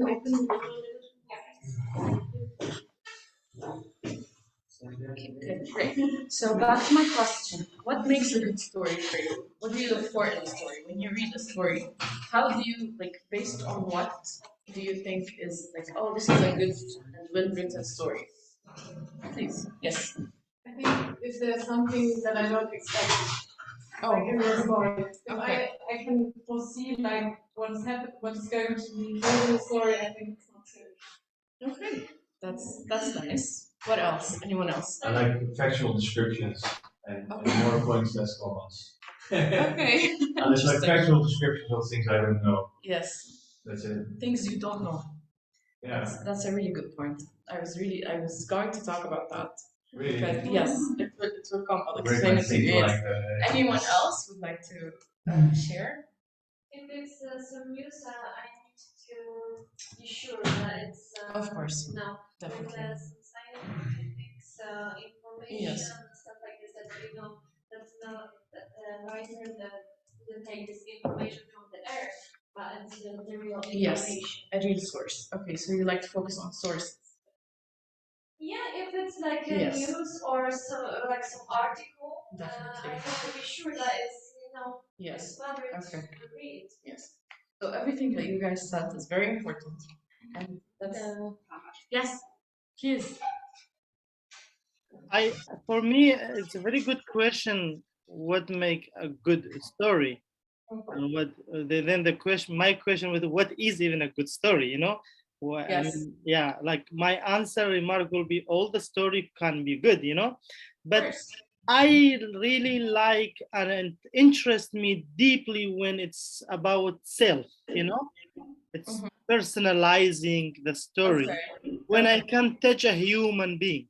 you open the window? Okay, good, great. So back to my question. What makes a good story for you? What do you look for in a story? When you read a story, how do you, like, based on what do you think is like, oh, this is a good and well-written story? Please, yes. I think if there's something that I don't expect, like in the story, if I can foresee like what's going to be in the story, I think it's not good. Okay, that's nice. What else? Anyone else? I like factual descriptions and more points, less commas. Okay. There's like factual descriptions of things I don't know. Yes. That's it. Things you don't know. Yeah. That's a really good point. I was going to talk about that. Really? Because yes, it will come. I'll explain it to you. Yes. Anyone else would like to share? If it's some news, I need to be sure that it's of course. No, definitely. With some scientific information Yes. and stuff like this that we know that's not the writer that didn't take this information from the air, but it's the real information. Yes, a real source. Okay, so you like to focus on sources. Yeah, if it's like a Yes. news or like some article, Definitely. I have to be sure that it's yes. well written Okay. to read. Yes. So everything that you guys said is very important, and that's yes. Please. For me, it's a very good question. What make a good story? And what then the question? My question was, what is even a good story? You know, yes. I mean, yeah. Like my answer remark will be, all the story can be good. You know, but I really like and interest me deeply when it's about self. You know, it's personalizing the story. Okay. When I can touch a human being.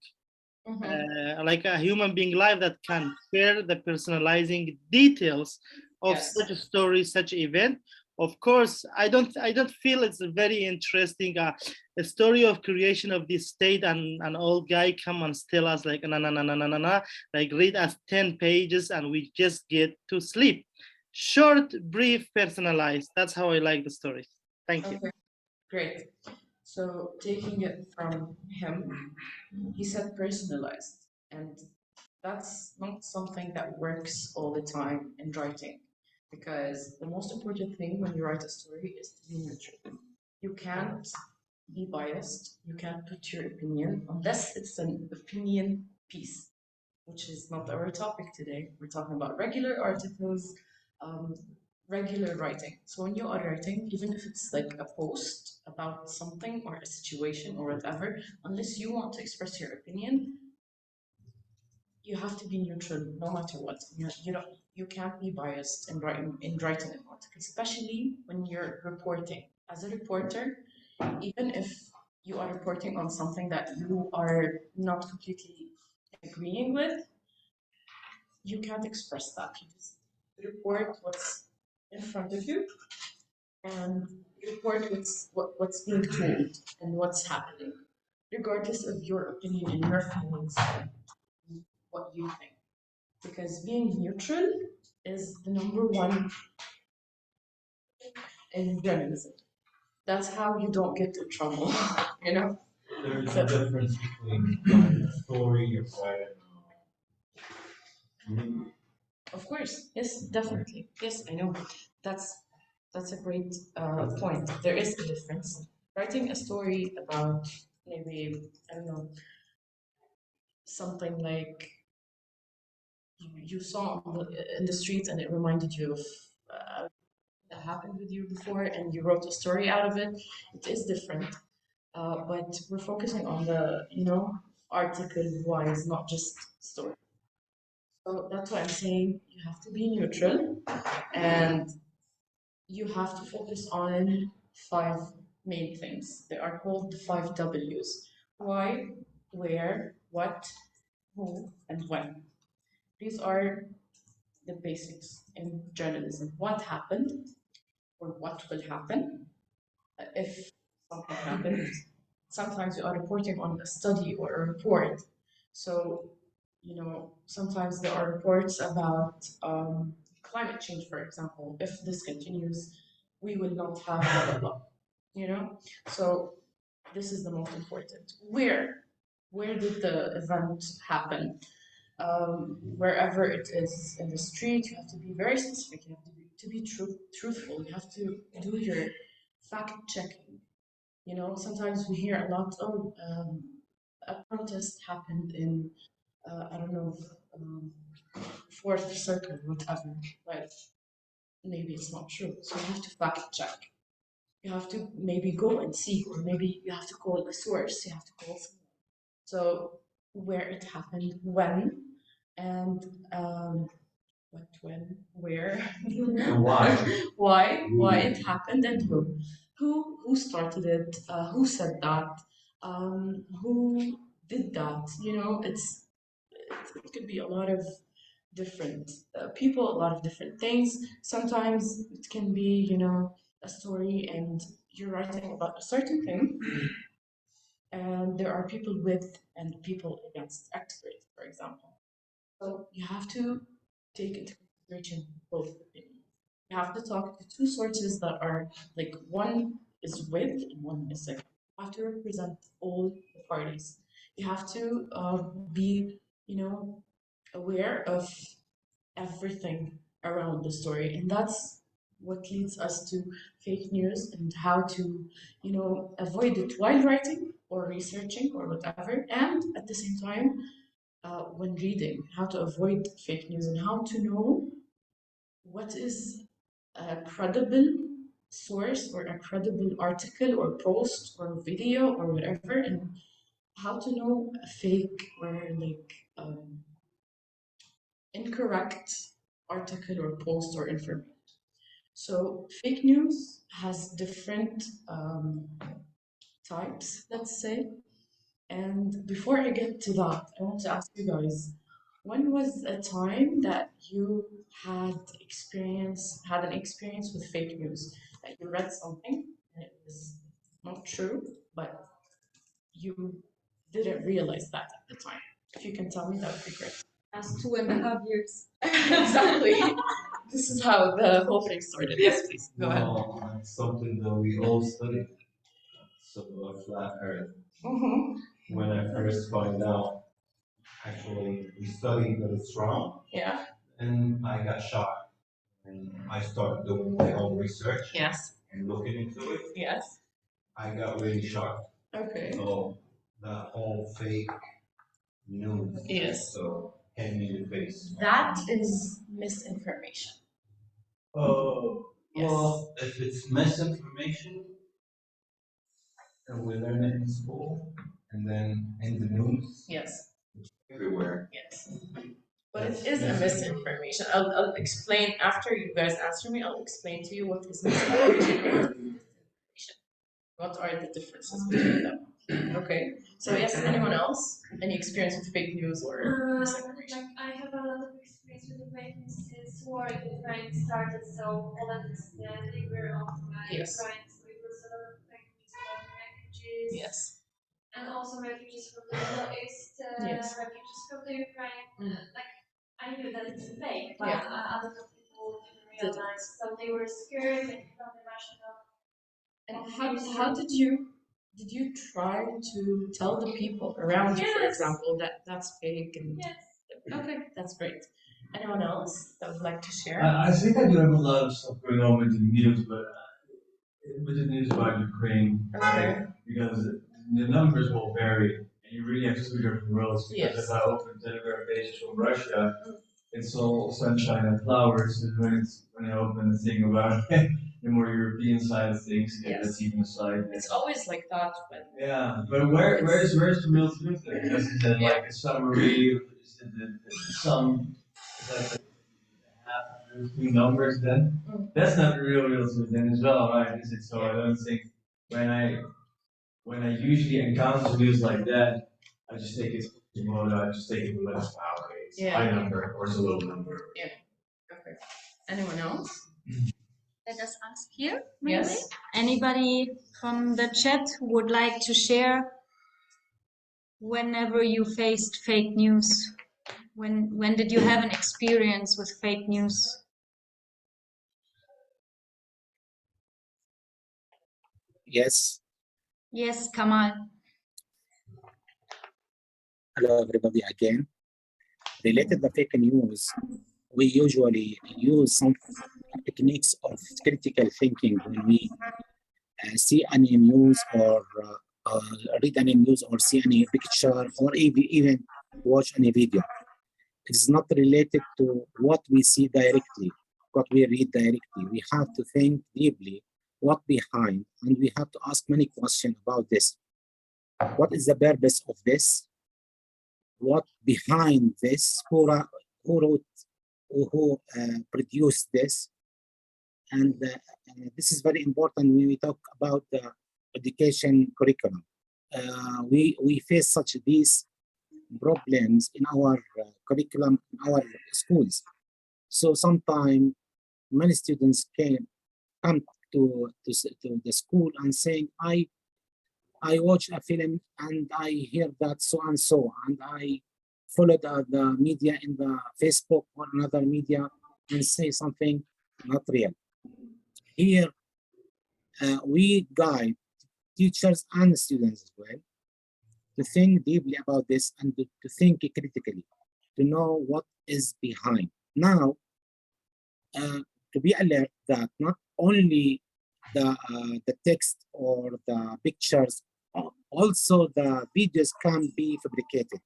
Like a human being life that can share the personalizing details of yes. such a story, such event. Of course, I don't feel it's a very interesting a story of creation of this state, and an old guy come and tell us like na, like read us 10 pages and we just get to sleep. Short, brief, personalized. That's how I like the stories. Thank you. Great. So taking it from him, he said personalized, and that's not something that works all the time in writing, because the most important thing when you write a story is to be neutral. You can't be biased, you can't put your opinion unless it's an opinion piece, which is not our topic today. We're talking about regular articles, regular writing. So when you are writing, even if it's like a post about something or a situation or whatever, unless you want to express your opinion, you have to be neutral no matter what. You can't be biased in writing an article, especially when you're reporting. As a reporter, even if you are reporting on something that you are not completely agreeing with, you can't express that. You just report what's in front of you and report what's being told and what's happening, regardless of your opinion and your feelings and what you think. Because being neutral is the number one in journalism. That's how you don't get in trouble, you know? There's a difference between a story and Of course, yes, definitely. Yes, I know. That's a great point. There is a difference. Writing a story about maybe, I don't know, something like you saw in the street and it reminded you of that happened with you before and you wrote a story out of it. It is different. But we're focusing on the, article wise, not just story. So that's why I'm saying you have to be neutral and you have to focus on 5 main things. They are called the 5 W's. Why, where, what, who, and when. These are the basics in journalism. What happened or what will happen if something happens. Sometimes you are reporting on a study or a report. So, sometimes there are reports about climate change, for example. If this continues, we will not have blah, blah, blah. you know? So this is the most important. Where did the event happen? Wherever it is in the street, you have to be very specific. You have to be truthful. You have to do your fact checking. You know, sometimes we hear a lot, oh, a protest happened in, I don't know, Fourth Circle, whatever, but maybe it's not true. So you have to fact check. You have to maybe go and see, or maybe you have to call a source. You have to call someone. So where it happened, when, and what, when, where, Why? why it happened, and who started it, who said that, who did that. You know, it could be a lot of different people, a lot of different things. Sometimes it can be, you know, a story, and you're writing about a certain thing, and there are people with and people against experts, for example. So you have to take into consideration both opinions. You have to talk to two sources that are like, one is with and one is against. You have to represent all the parties. You have to be, you know, aware of everything around the story, and that's what leads us to fake news and how to, you know, avoid it while writing or researching or whatever, and at the same time when reading, how to avoid fake news and how to know what is a credible source or a credible article or post or video or whatever, and how to know a fake or like incorrect article or post or information. So fake news has different types, let's say. And before I get to that, I want to ask you guys, when was a time that you had an experience with fake news? That you read something and it was not true, but you didn't realize that at the time. If you can tell me, that would be great. Last 2.5 years. Exactly. This is how the whole thing started. Yes, please. Go ahead. Well, it's something that we all study. So a flat Earth. When I first find out, actually, we studied that it's wrong, Yeah. and I got shocked. And I started doing my own research Yes. and looking into it. Yes. I got really shocked. Okay. So that whole fake news. Yes. So hit me in the face. That is misinformation. Oh, Yes. well, if it's misinformation, and we learn it in school, and then in the news, Yes. everywhere. Yes. But it is a misinformation. I'll explain after you guys answer me. I'll explain to you what is misinformation and disinformation. What are the differences between them? Okay. So yes, anyone else? Any experience with fake news or misinformation? Like I have a lot of experience with the fake news since war in Ukraine started, so Poland is the neighbor of Yes. Ukraine, so it was a lot of fake news about refugees. Yes. And also refugees from the Middle East, Yes. refugees from the Ukraine. Like I knew that it's fake, but Yeah. a lot of people didn't realize, so they were scared and from the national. And how did you try to tell the people around you, for Yes. example, that that's fake? And Yes. okay, that's great. Anyone else that would like to share? I think I do have a lot of stuff going on with the news, but with the news about Ukraine, Okay. because the numbers will vary, and you really have two different worlds. Because Yes. if I open Telegram pages from Russia, it's all sunshine and flowers, and when I open the thing about the more European side of things, Yes. that's even a side. It's always like that when Yeah, but where's the real truth there? Because is it like a summary? Is it some? Is that half of the two numbers then? That's not the real truth then as well, right? Is it? So I don't think when I usually encounter news like that, I just take it I just take it with okay, it's a high number or it's a low number. Yeah. Okay. Anyone else? Let us ask here, maybe. Yes. Anybody from the chat who would like to share whenever you faced fake news? When did you have an experience with fake news? Yes. Yes, Kamal. Hello, everybody again. Related to fake news, we usually use some techniques of critical thinking when we see any news or read any news or see any picture or even watch any video. It is not related to what we see directly, what we read directly. We have to think deeply what behind, and we have to ask many questions about this. What is the purpose of this? What behind this? Who wrote, who produced this? And this is very important when we talk about the education curriculum. We face such these problems in our curriculum, in our schools. So sometimes many students come to the school and saying, I watch a film and I hear that so and so, and I follow the media in the Facebook or another media and say something not real. Here, we guide teachers and students as well to think deeply about this and to think critically, to know what is behind. Now, to be alert that not only the text or the pictures, also the videos can be fabricated.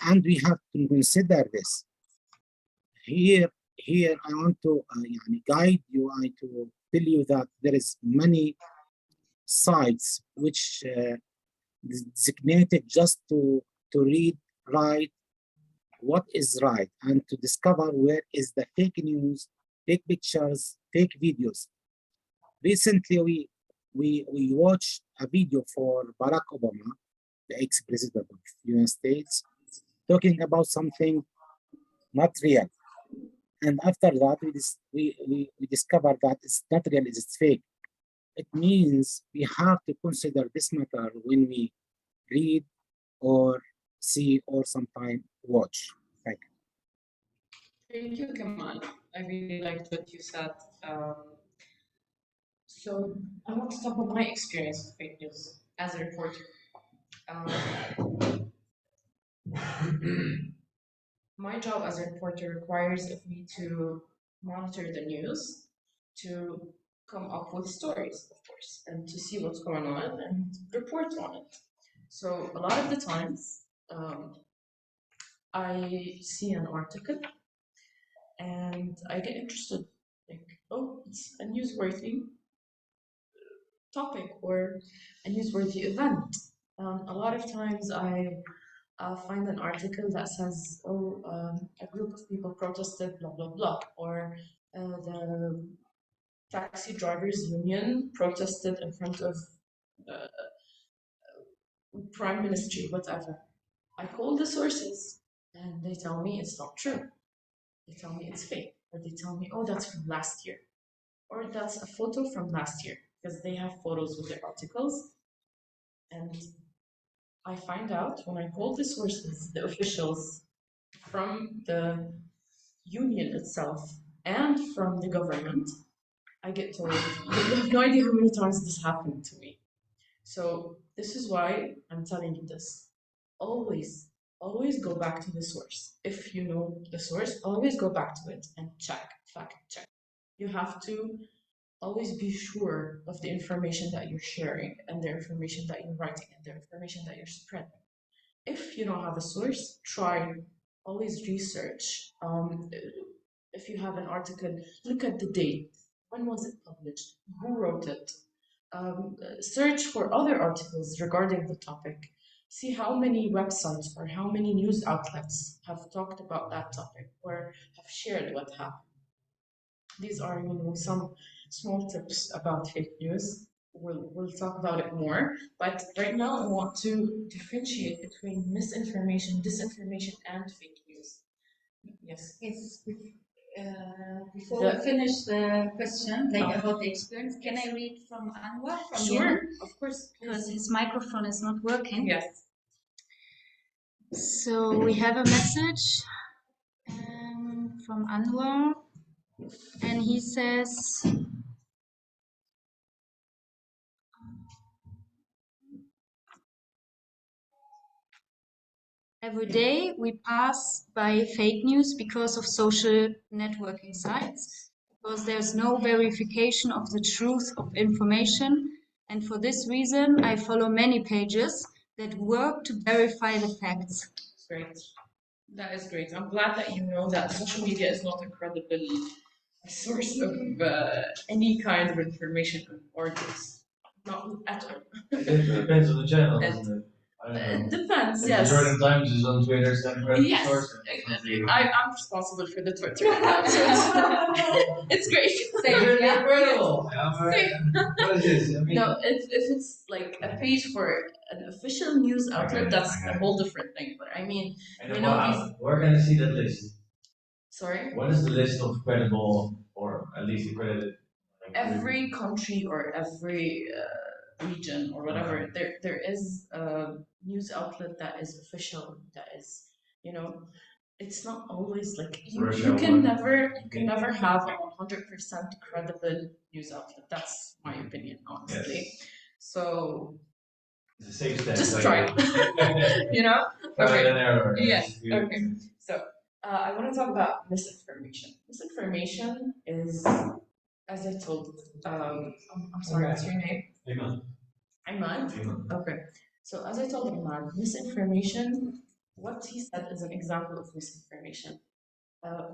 And we have to consider this. Here I want to guide you, to tell you that there is many sites which designated just to read, write what is right, and to discover where is the fake news, fake pictures, fake videos. Recently, we watched a video for Barack Obama, the ex-president of the United States, talking about something not real. And after that, we discovered that it's not real, it's fake. It means we have to consider this matter when we read or see or sometimes watch. Thank you. Thank you, Kamal. I really liked what you said. So I want to talk about my experience with fake news as a reporter. My job as a reporter requires of me to monitor the news, to come up with stories, of course, and to see what's going on and report on it. So a lot of the times, I see an article and I get interested, like, oh, it's a newsworthy topic or a newsworthy event. A lot of times I find an article that says, oh, a group of people protested, blah, blah, blah, or the taxi drivers union protested in front of prime ministry, whatever. I call the sources and they tell me it's not true. They tell me it's fake, or they tell me, oh, that's from last year, or that's a photo from last year, because they have photos with their articles. And I find out when I call the sources, the officials from the union itself and from the government, I get told, you have no idea how many times this happened to me. So this is why I'm telling you this. Always go back to the source. If you know the source, always go back to it and fact check. You have to always be sure of the information that you're sharing and the information that you're writing and the information that you're spreading. If you don't have a source, try always research. If you have an article, look at the date. When was it published? Who wrote it? Search for other articles regarding the topic. See how many websites or how many news outlets have talked about that topic or have shared what happened. These are, some small tips about fake news. We'll talk about it more, but right now I want to differentiate between misinformation, disinformation, and fake news. Yes. Yes. Before we finish the question, about the experience, can I read from Anwar? Sure, of course. Because his microphone is not working. Yes. So we have a message from Anwar, and he says, Every day we pass by fake news because of social networking sites, because there's no verification of the truth of information. And for this reason, I follow many pages that work to verify the facts. Great. That is great. I'm glad that you know that social media is not a credible source of any kind of information or news. Not at all. It depends on the channel, doesn't it? I don't know. It depends, If yes. the Jordan Times is on Twitter, it's not a credible Yes, source. I'm responsible for the Twitter account, so it's great. Incredible. What is this? I mean, No, if it's like a page for an official news outlet, that's a whole different thing. But I mean, and you know, where can I see that list? sorry? What is the list of credible, or at least accredited? Every country or every region or whatever, there is a news outlet that is official, that is, you know, it's not always like you can never have a 100% credible news outlet. That's my opinion, honestly. Yes. So It's a safe step. just try, you know. Trial and error. Yes. Okay. So I want to talk about misinformation. Misinformation is, as I told, I'm sorry, what's your name? Imad? Okay. So as I told Imad, misinformation, what he said is an example of misinformation.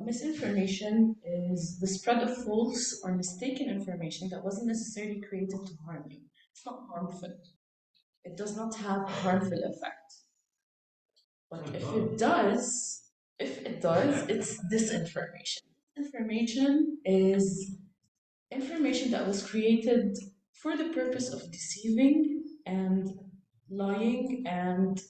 Misinformation is the spread of false or mistaken information that wasn't necessarily created to harm you. It's not harmful. It does not have a harmful effect. But if it does, it's disinformation. Information is information that was created for the purpose of deceiving and lying and,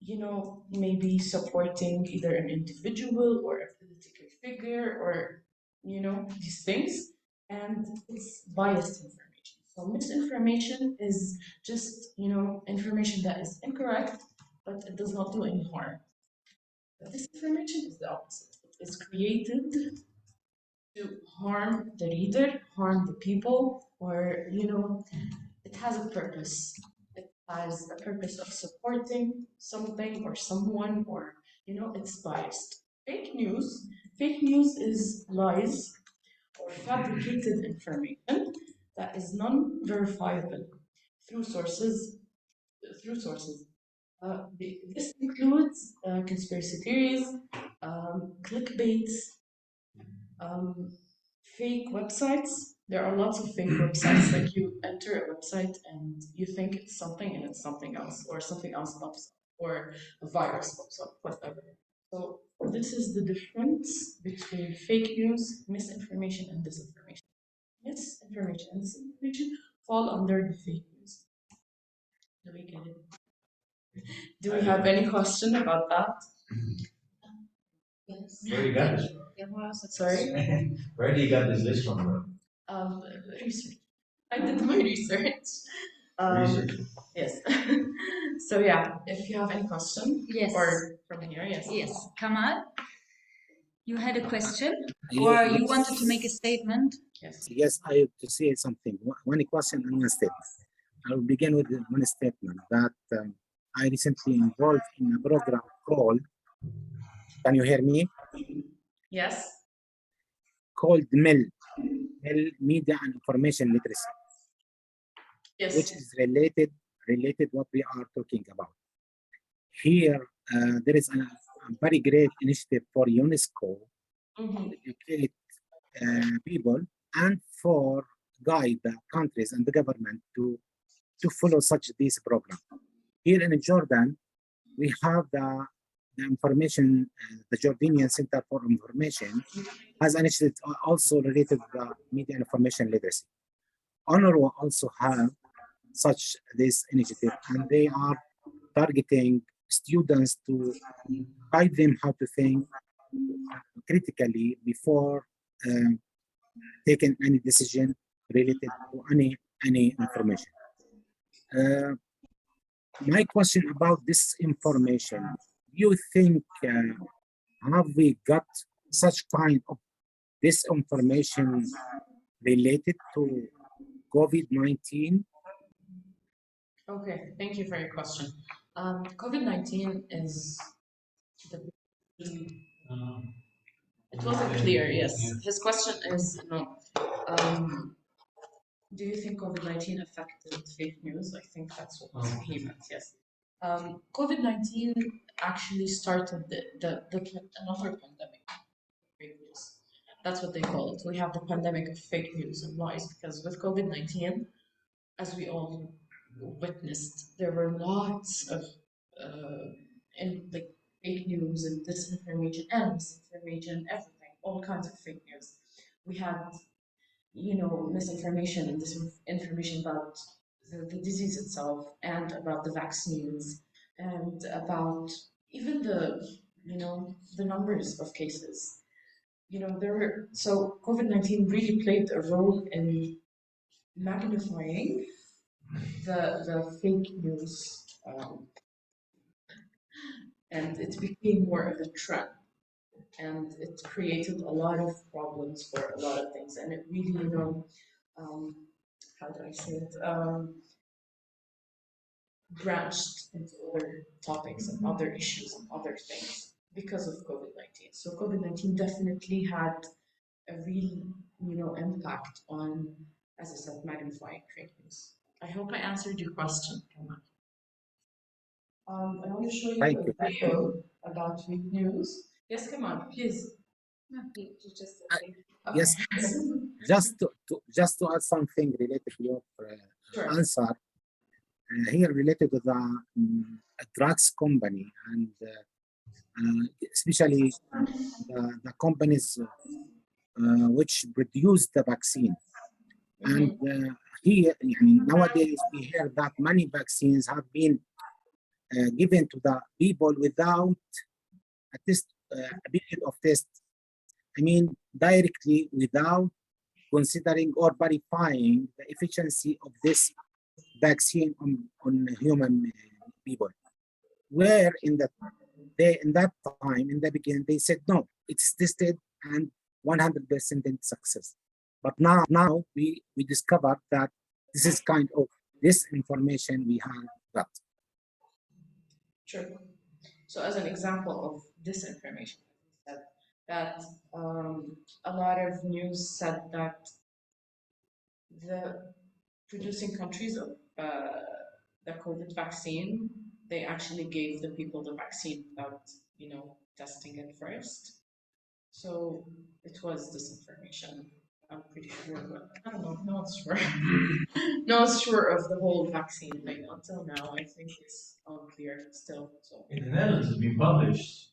you know, maybe supporting either an individual or a political figure or, you know, these things. And it's biased information. So misinformation is just, you know, information that is incorrect, but it does not do any harm. But disinformation is the opposite. It is created to harm the reader, harm the people, or, you know, it has a purpose. It has a purpose of supporting something or someone, or, you know, it's biased. Fake news is lies or fabricated information that is non-verifiable through sources. This includes conspiracy theories, clickbaits, fake websites. There are lots of fake websites, like you enter a website and you think it's something and it's something else, or something else pops up, or a virus pops up, whatever. So this is the difference between fake news, misinformation, and disinformation. Misinformation and disinformation fall under the fake news. Do we get it? Do we have any question about that? Yes. Where you got this? Sorry? Where do you got this list from? Research. I did my research. Research. Yes. So yeah, if you have any question, Yes. or from here, yes. Yes. Kamal, you had a question, or you wanted to make a statement? Yes. Yes, I have to say something. One question and one statement. I will begin with one statement that I recently involved in a program called, can you hear me? Yes. Called MEL, Media and Information Literacy. Yes. Which is related what we are talking about. Here, there is a very great initiative for UNESCO to educate people and for guide the countries and the government to follow this program. Here in Jordan, we have the information, the Jordanian Center for Information has an initiative also related to the media and information literacy. UNRWA also have such this initiative, and they are targeting students to guide them how to think critically before taking any decision related to any information. My question about this information, do you think have we got such kind of this information related to COVID-19? Okay, thank you for your question. COVID-19 is the. It wasn't clear. Yes, his question is no. Do you think COVID-19 affected fake news? I think that's what he meant. Yes. COVID-19 actually started another pandemic of fake news. That's what they call it. We have the pandemic of fake news and lies because with COVID-19, as we all witnessed, there were lots of fake news and disinformation and misinformation, everything, all kinds of fake news. We had, misinformation and disinformation about the disease itself and about the vaccines and about even the numbers of cases. So COVID-19 really played a role in magnifying the fake news, and it became more of a trend, and it created a lot of problems for a lot of things, and it really, how do I say it, branched into other topics and other issues and other things because of COVID-19. So COVID-19 definitely had a real, impact on, as I said, magnifying fake news. I hope I answered your question, Kamal. I want to show you a video about fake news. Yes, Kamal, please. No, you just Yes, just to add something related to your answer, here related to the drugs company and especially the companies which produce the vaccine. And here, nowadays, we hear that many vaccines have been given to the people without at least a period of test. Directly without considering or verifying the efficiency of this vaccine on human people. Where in that time, in the beginning, they said, no, it's tested and 100% in success. But now we discovered that this is kind of this information we have got. Sure. So as an example of disinformation, that a lot of news said that the producing countries of the COVID vaccine, they actually gave the people the vaccine without, testing it first. So it was disinformation. I'm pretty sure, but I don't know, not sure. Not sure of the whole vaccine thing until now. I think it's unclear still. So in the Netherlands, it's been published.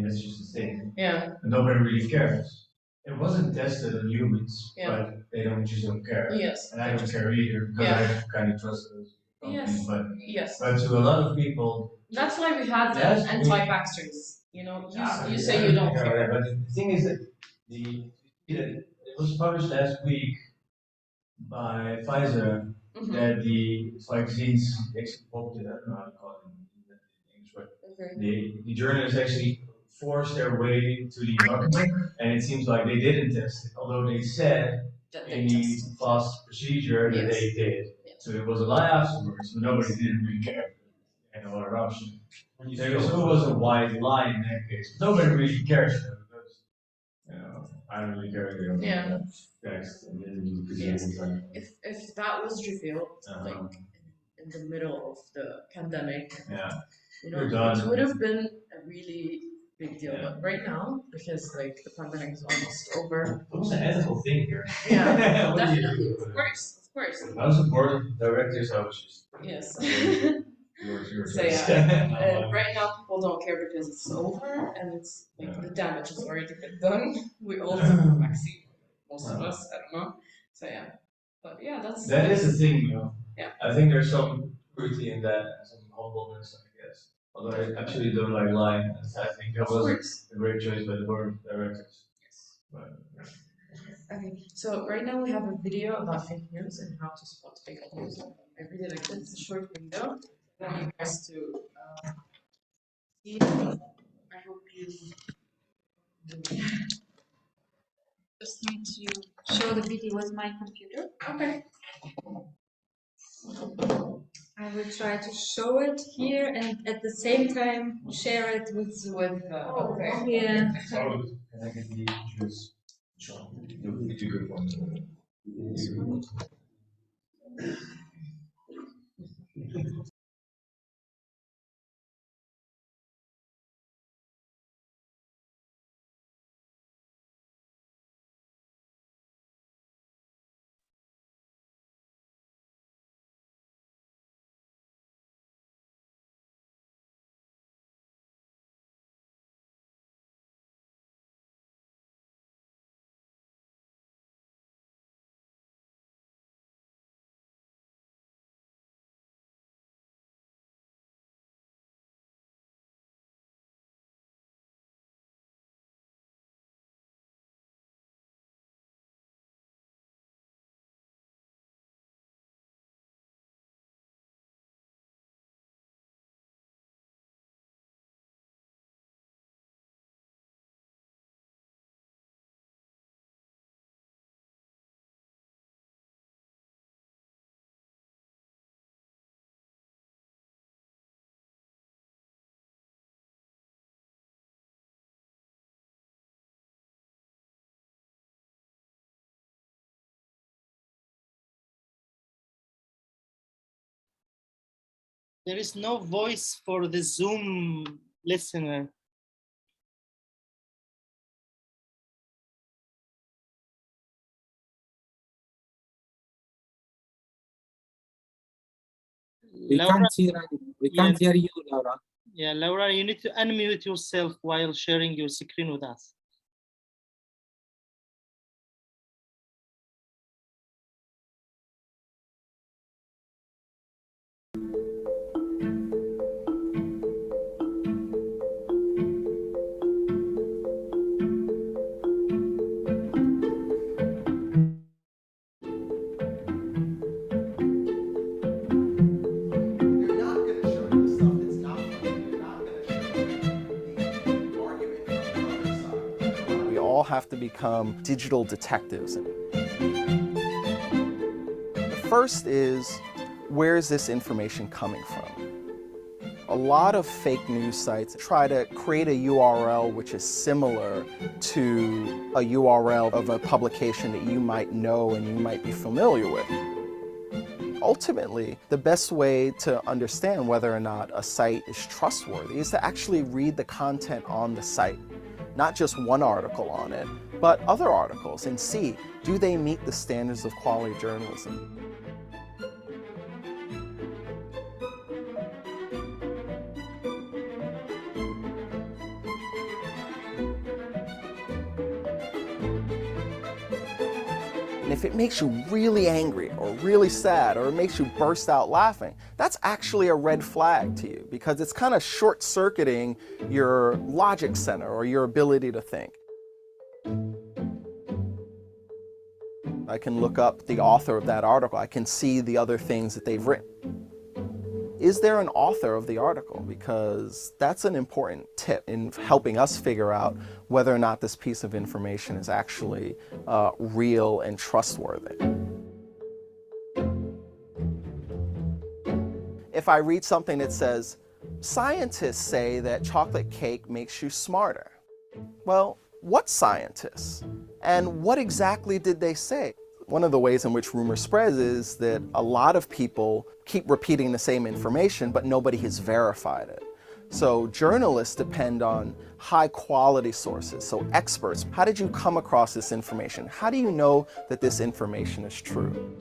That's just the thing. Yeah. And nobody really cares. It wasn't tested on humans, Yeah. but they just don't care. Yes. And I don't care either because I kind of trust those companies. Yes. But to a lot of people, that's why we had the anti-vaxxers. You say you don't care. But the thing is that it was published last week by Pfizer that the vaccines exported. I don't know how to call it in English, but the journalists actually forced their way to the document, and it seems like they didn't test it, although they said in the fast procedure that they did. So it was a lie afterwards, but nobody didn't really care. They had no other option. There was a white lie in that case. Nobody really cares because, I don't really care. Text and then if that was revealed in the middle of the pandemic, it would have been a really big deal. But right now, because the pandemic is almost over, it was an ethical thing here. Yeah, definitely, of course. I was a board of directors. I was just Yours. So right now people don't care because it's over and it's the damage has already been done. We all took the vaccine, most of us. I don't know. So but that is the thing, Yeah. I think there's some truth in that, some humbleness, I guess. Although I actually don't like lying, I think that was a great choice by the board of directors. Yes. Okay, so right now we have a video about fake news and how to spot fake news. I really like this. It's a short video. I want you guys to see. I hope you Just need to show the video with my computer. Okay. I will try to show it here and at the same time share it with Zoom. Okay. Yeah. Can I get the juice? Sure. Good one. There is no voice for the Zoom listener. We Laura, can't hear you, Laura. yeah, Laura, you need to unmute yourself while sharing your screen with us. We all have to become digital detectives. The first is, where is this information coming from? A lot of fake news sites try to create a URL which is similar to a URL of a publication that you might know and you might be familiar with. Ultimately, the best way to understand whether or not a site is trustworthy is to actually read the content on the site. Not just one article on it, but other articles, and see, do they meet the standards of quality journalism? And if it makes you really angry or really sad or it makes you burst out laughing, that's actually a red flag to you because it's kind of short-circuiting your logic center or your ability to think. I can look up the author of that article. I can see the other things that they've written. Is there an author of the article? Because that's an important tip in helping us figure out whether or not this piece of information is actually real and trustworthy. If I read something that says, scientists say that chocolate cake makes you smarter. Well, what scientists? And what exactly did they say? One of the ways in which rumor spreads is that a lot of people keep repeating the same information, but nobody has verified it. So journalists depend on high quality sources, so experts. How did you come across this information? How do you know that this information is true?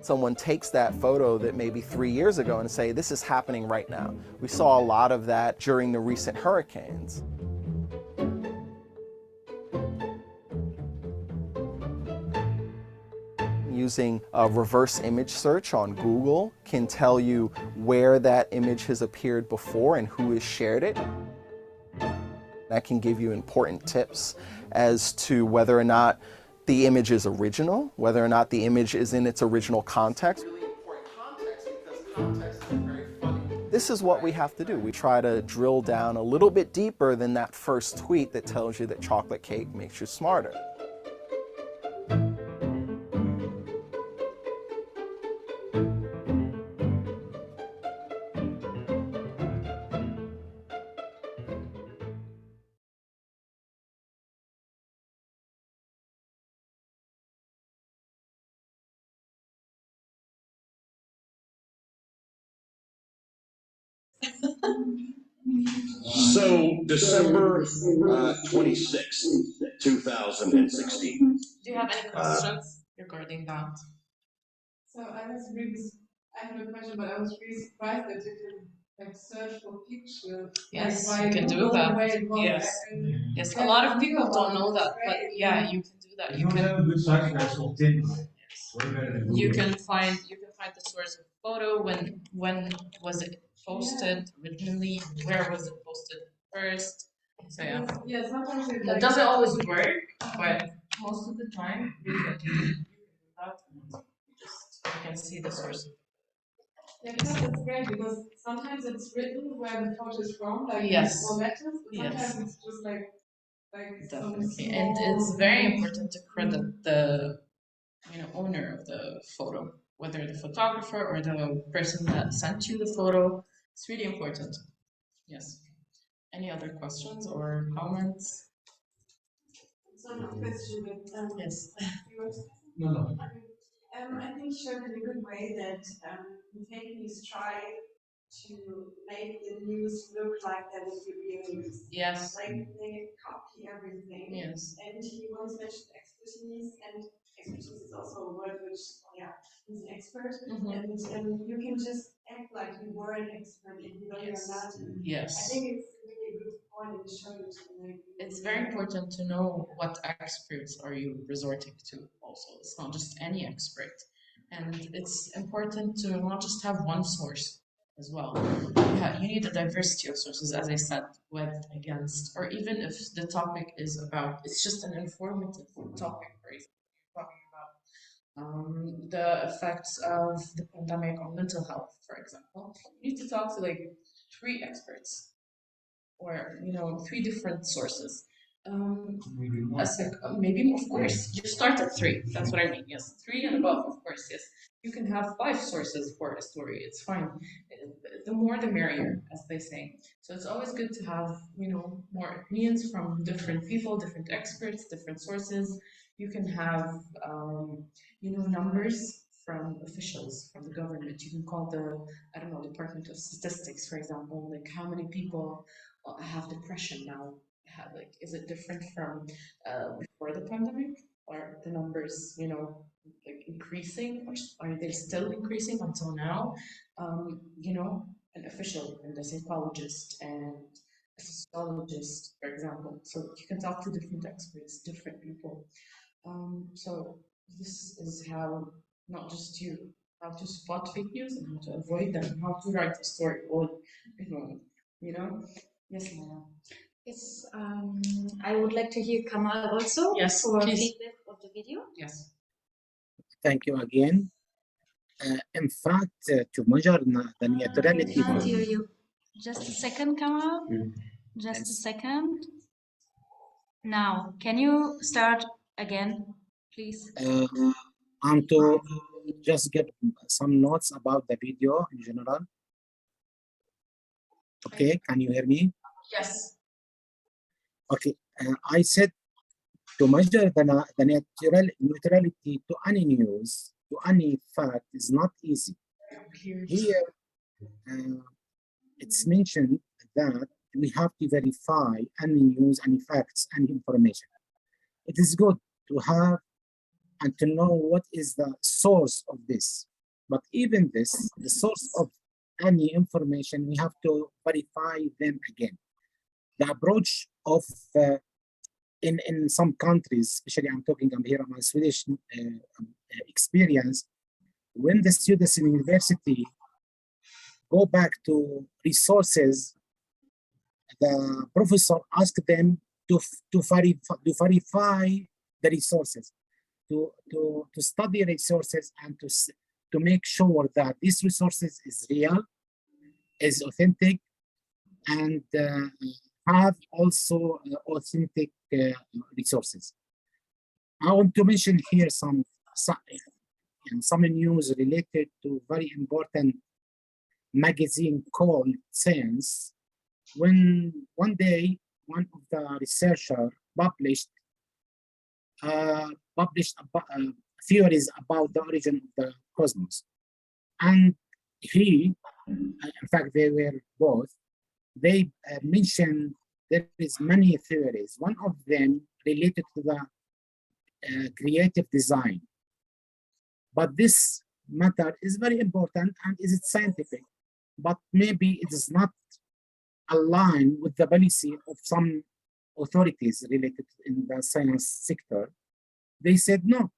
Someone takes that photo that maybe 3 years ago and say, this is happening right now. We saw a lot of that during the recent hurricanes. Using a reverse image search on Google can tell you where that image has appeared before and who has shared it. That can give you important tips as to whether or not the image is original, whether or not the image is in its original context. Really important context because context is very funny. This is what we have to do. We try to drill down a little bit deeper than that first tweet that tells you that chocolate cake makes you smarter. So, December 26th, 2016. Do you have any questions regarding that? So I have a question, but I was really surprised that you can like search for pictures. Yes, like, you can do that. Yes. Yes, a lot of people don't know that, but yeah, you can do that. You can have a good site that's authentic. You can find the source of the photo, when was it posted originally, where was it posted first. So yeah. Yeah, sometimes it That doesn't always work, but most of the time you can do that. You can see the source. Yeah, because it's great because sometimes it's written where the photo is from, like Yes. or letters, but sometimes Yes. it's just like Definitely. And it's very important to credit the owner of the photo, whether the photographer or the person that sent you the photo. It's really important. Yes. Any other questions or comments? It's not a question, but Yes. No. I think you showed in a good way that fake news try to make the news look like that is the real news. Yes. Like they copy everything. Yes. And he once mentioned expertise, and expertise is also a word which, he's an expert. And you can just act like you were an expert even though you're not. Yes. I think it's really a good point in showing to It's very important to know what experts are you resorting to also. It's not just any expert. And it's important to not just have one source as well. You need a diversity of sources, as I said, with, against, or even if the topic is about, it's just an informative topic, for example, talking about the effects of the pandemic on mental health, for example. You need to talk to like 3 experts or 3 different sources. Maybe of course you start at 3. That's what I mean. Yes, 3 and above, of course. Yes, you can have 5 sources for a story. It's fine. The more the merrier, as they say. So it's always good to have more opinions from different people, different experts, different sources. You can have numbers from officials from the government. You can call the Department of Statistics, for example, like how many people have depression now. Is it different from before the pandemic? Are the numbers, increasing, or are they still increasing until now? An official and a psychologist and a sociologist, for example. So you can talk to different experts, different people. So this is how, not just how to spot fake news and how to avoid them, how to write a story, or Yes, Maya. Yes, I would like to hear Kamal also for please. feedback of the video. Yes. Thank you again. In fact, to measure the neutrality. I can't hear you. Just a second, Kamal. Just a second. Now, can you start again, please? And to just get some notes about the video in general. Okay, can you hear me? Yes. Okay, I said to measure the neutrality to any news, to any fact is not easy. Here, it's mentioned that we have to verify any news, any facts, any information. It is good to have and to know what is the source of this. But even this, the source of any information, we have to verify them again. The approach of in some countries, especially I'm here on my Swedish experience, when the students in university go back to resources, the professor asks them to verify the resources, to study resources and to make sure that these resources is real, is authentic, and have also authentic resources. I want to mention here some and some news related to very important magazine called Science, when one day one of the researcher published theories about the origin of the cosmos, and in fact, they were both. They mentioned there is many theories. One of them related to the creative design. But this matter is very important, and is it scientific? But maybe it is not aligned with the policy of some authorities related in the science sector. They said, no,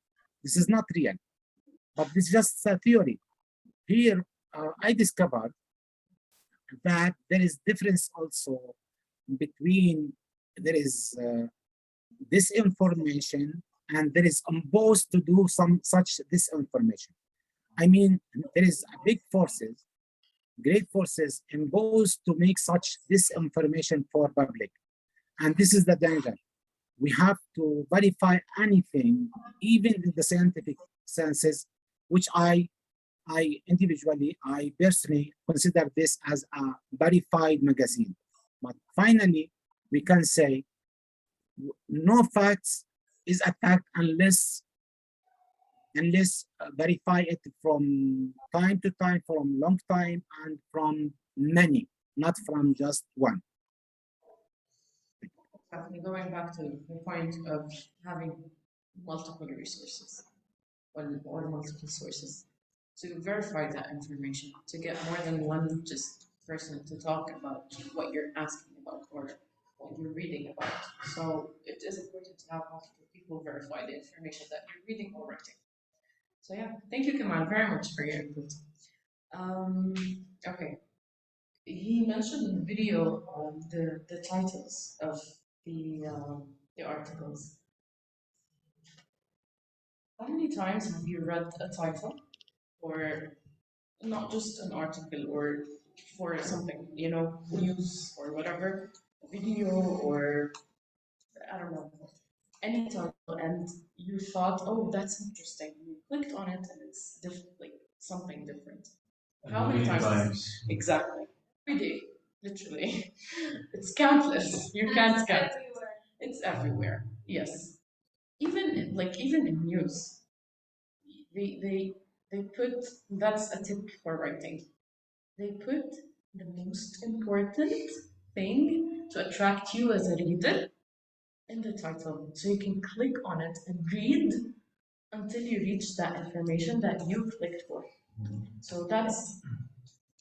this is not real, but this is just a theory. Here, I discovered that there is difference also between there is disinformation and there is imposed to do some such disinformation. I mean, there is a big forces, great forces imposed to make such disinformation for public. And this is the danger. We have to verify anything, even in the scientific senses, which I personally consider this as a verified magazine. But finally, we can say no facts is attacked unless verify it from time to time, from long time, and from many, not from just one. Going back to the point of having multiple resources or multiple sources to verify that information, to get more than one just person to talk about what you're asking about or what you're reading about. So it is important to have multiple people verify the information that you're reading or writing. So yeah, thank you, Kamal, very much for your input. Okay, he mentioned in the video the titles of the articles. How many times have you read a title, or not just an article, or for something, you know, news or whatever, video or I don't know, any title, and you thought, oh, that's interesting. You clicked on it, and it's like something different. How many times? Exactly. Every day, literally. It's countless. You can't count. It's everywhere. Yes. Even in news, they put, that's a tip for writing. They put the most important thing to attract you as a reader in the title, so you can click on it and read until you reach that information that you clicked for. So that's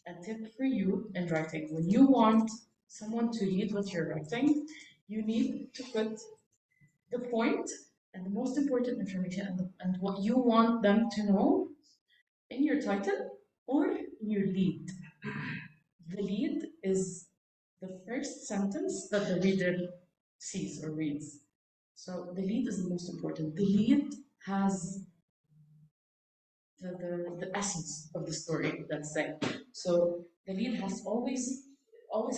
a tip for you in writing. When you want someone to read what you're writing, you need to put the point and the most important information and what you want them to know in your title or in your lead. The lead is the first sentence that the reader sees or reads. So the lead is the most important. The lead has the essence of the story, let's say. So the lead has always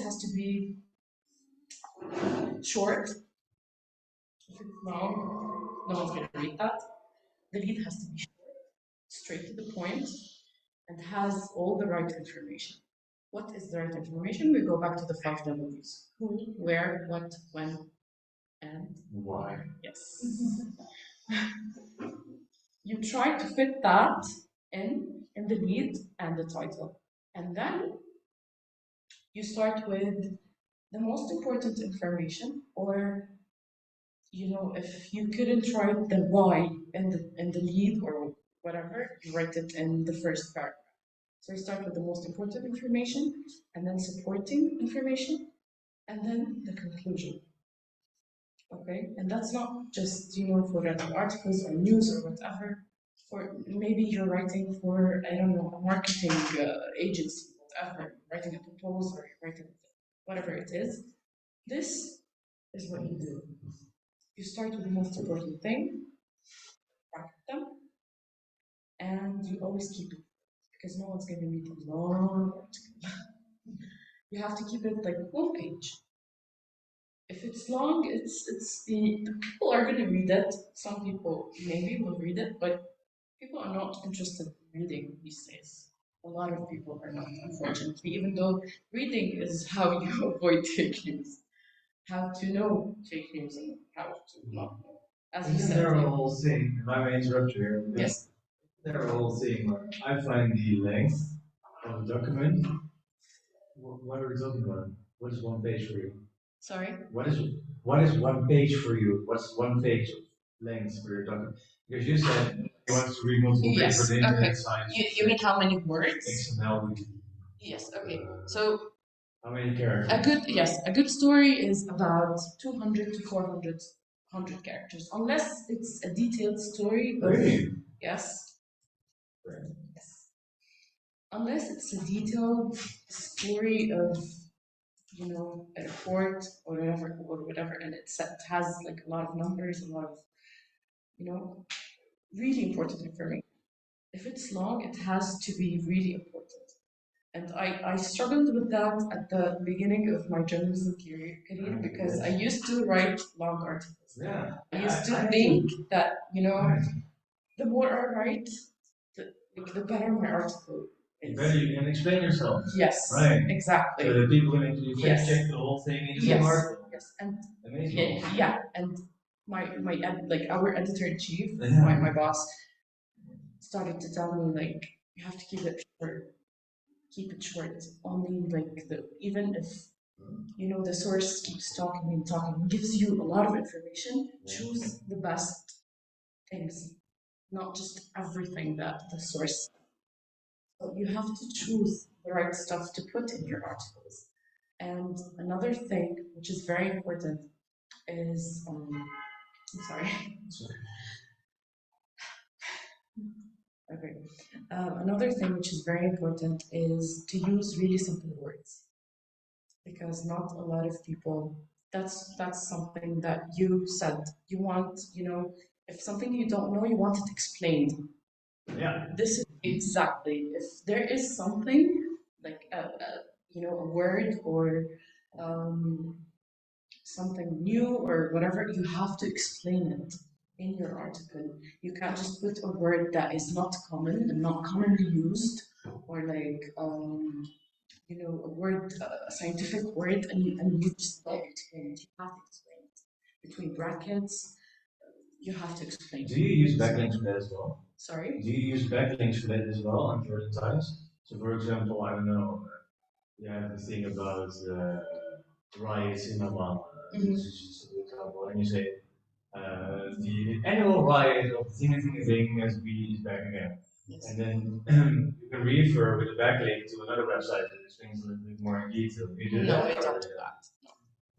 has to be short. If it's long, no one's gonna read that. The lead has to be short, straight to the point, and has all the right information. What is the right information? We go back to the 5 W's. Who, where, what, when, and why. Yes. You try to fit that in the lead and the title. And then you start with the most important information, or you know, if you couldn't write the why in the lead or whatever, you write it in the first paragraph. So you start with the most important information, and then supporting information, and then the conclusion. Okay, and that's not just, you know, for articles or news or whatever. For maybe you're writing for, I don't know, a marketing agency, whatever, writing a proposal or writing whatever it is. This is what you do. You start with the most important thing, bracket them, and you always keep it, because no one's going to read a long article. You have to keep it like 1 page. If it's long, it's the people are going to read it. Some people maybe will read it, but people are not interested in reading these days. A lot of people are not, unfortunately, even though reading is how you avoid fake news, how to know fake news and how to not know. As you Isn't said, there a whole thing, if I may interrupt you here? Yes. There a whole thing where I find the length of a document. What are we talking about? What is one page for you? Sorry? What is one page for you? What's one page of length for your document? Because you said you want to read multiple pages for Yes, the okay. internet science. You mean how many words? XML. Yes, okay. So How many characters? a good story is about 200 to 400 characters, unless it's a detailed story of, Really? yes. Yes. Unless it's a detailed story of, a report or whatever, and it has like a lot of numbers, a lot of, really important information. If it's long, it has to be really important. And I struggled with that at the beginning of my journalism career because I used to write long articles. Yeah. I used to think that, the more I write, the better my article is. The better you can explain yourself. Yes. Right. Exactly. So the people who you Yes. check the whole thing in Yes. the article. Yes. And Amazing. yeah, and our editor in chief, Yeah. my boss, started to tell me like you have to keep it short. Keep it short. Only even if the source keeps talking and talking, gives you a lot of information. Choose the best things, not just everything that the source. So you have to choose the right stuff to put in your articles. And another thing which is very important is I'm sorry. Okay. Another thing which is very important is to use really simple words, because not a lot of people. That's something that you said. You want, if something you don't know, you want it explained. Yeah. This is exactly, if there is something like a word or something new or whatever, you have to explain it in your article. You can't just put a word that is not common and not commonly used, or a word, a scientific word, and you just don't explain it. You have to explain it. Between brackets, you have to explain it. Do you use backlinks for that as well? Sorry? Do you use backlinks for that as well on Jordan Times? So for example, I don't know, you have the thing about riots in Oman, this is an example, and you say, the annual riot of thing as we is back again. Yes. And then you can refer with a backlink to another website that explains a little bit more in detail. You do No, that? we don't do that. No.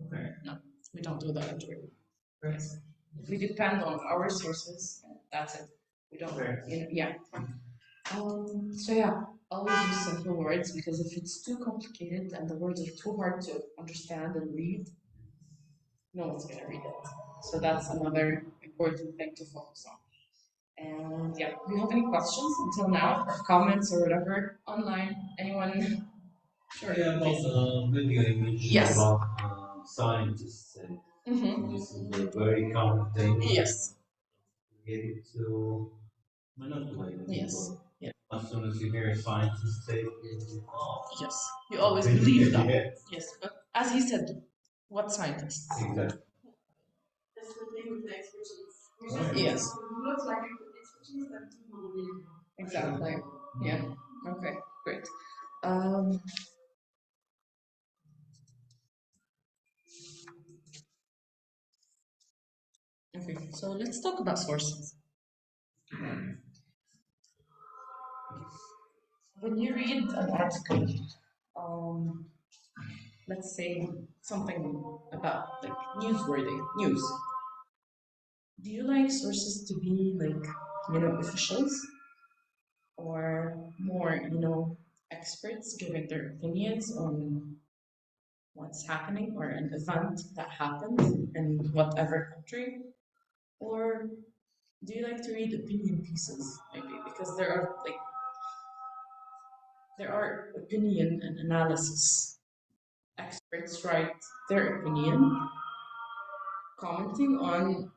Okay. No, we don't do that at all. Yes. We depend on our sources, and that's it. We don't, yeah. So yeah, always use simple words, because if it's too complicated and the words are too hard to understand and read, no one's gonna read it. So that's another important thing to focus on. And yeah, do you have any questions until now, or comments or whatever online? Anyone? Sure. Yeah, about video image. Yes. About scientists. This is a very common thing. Yes. Able to manipulate people. Yes. Yeah. As soon as you hear a scientist say, oh, yes, you always believe that. Yeah. Yes, but as he said, what scientists? Exactly. That's the thing with the expertise. Yes. It looks like expertise that people believe. Exactly. Yeah. Okay. Great. Okay. So let's talk about sources. When you read an article, let's say something about like newsworthy news, do you like sources to be like officials, or more experts giving their opinions on what's happening or an event that happened in whatever country? Or do you like to read opinion pieces, maybe? Because there are opinion and analysis. Experts write their opinion, commenting on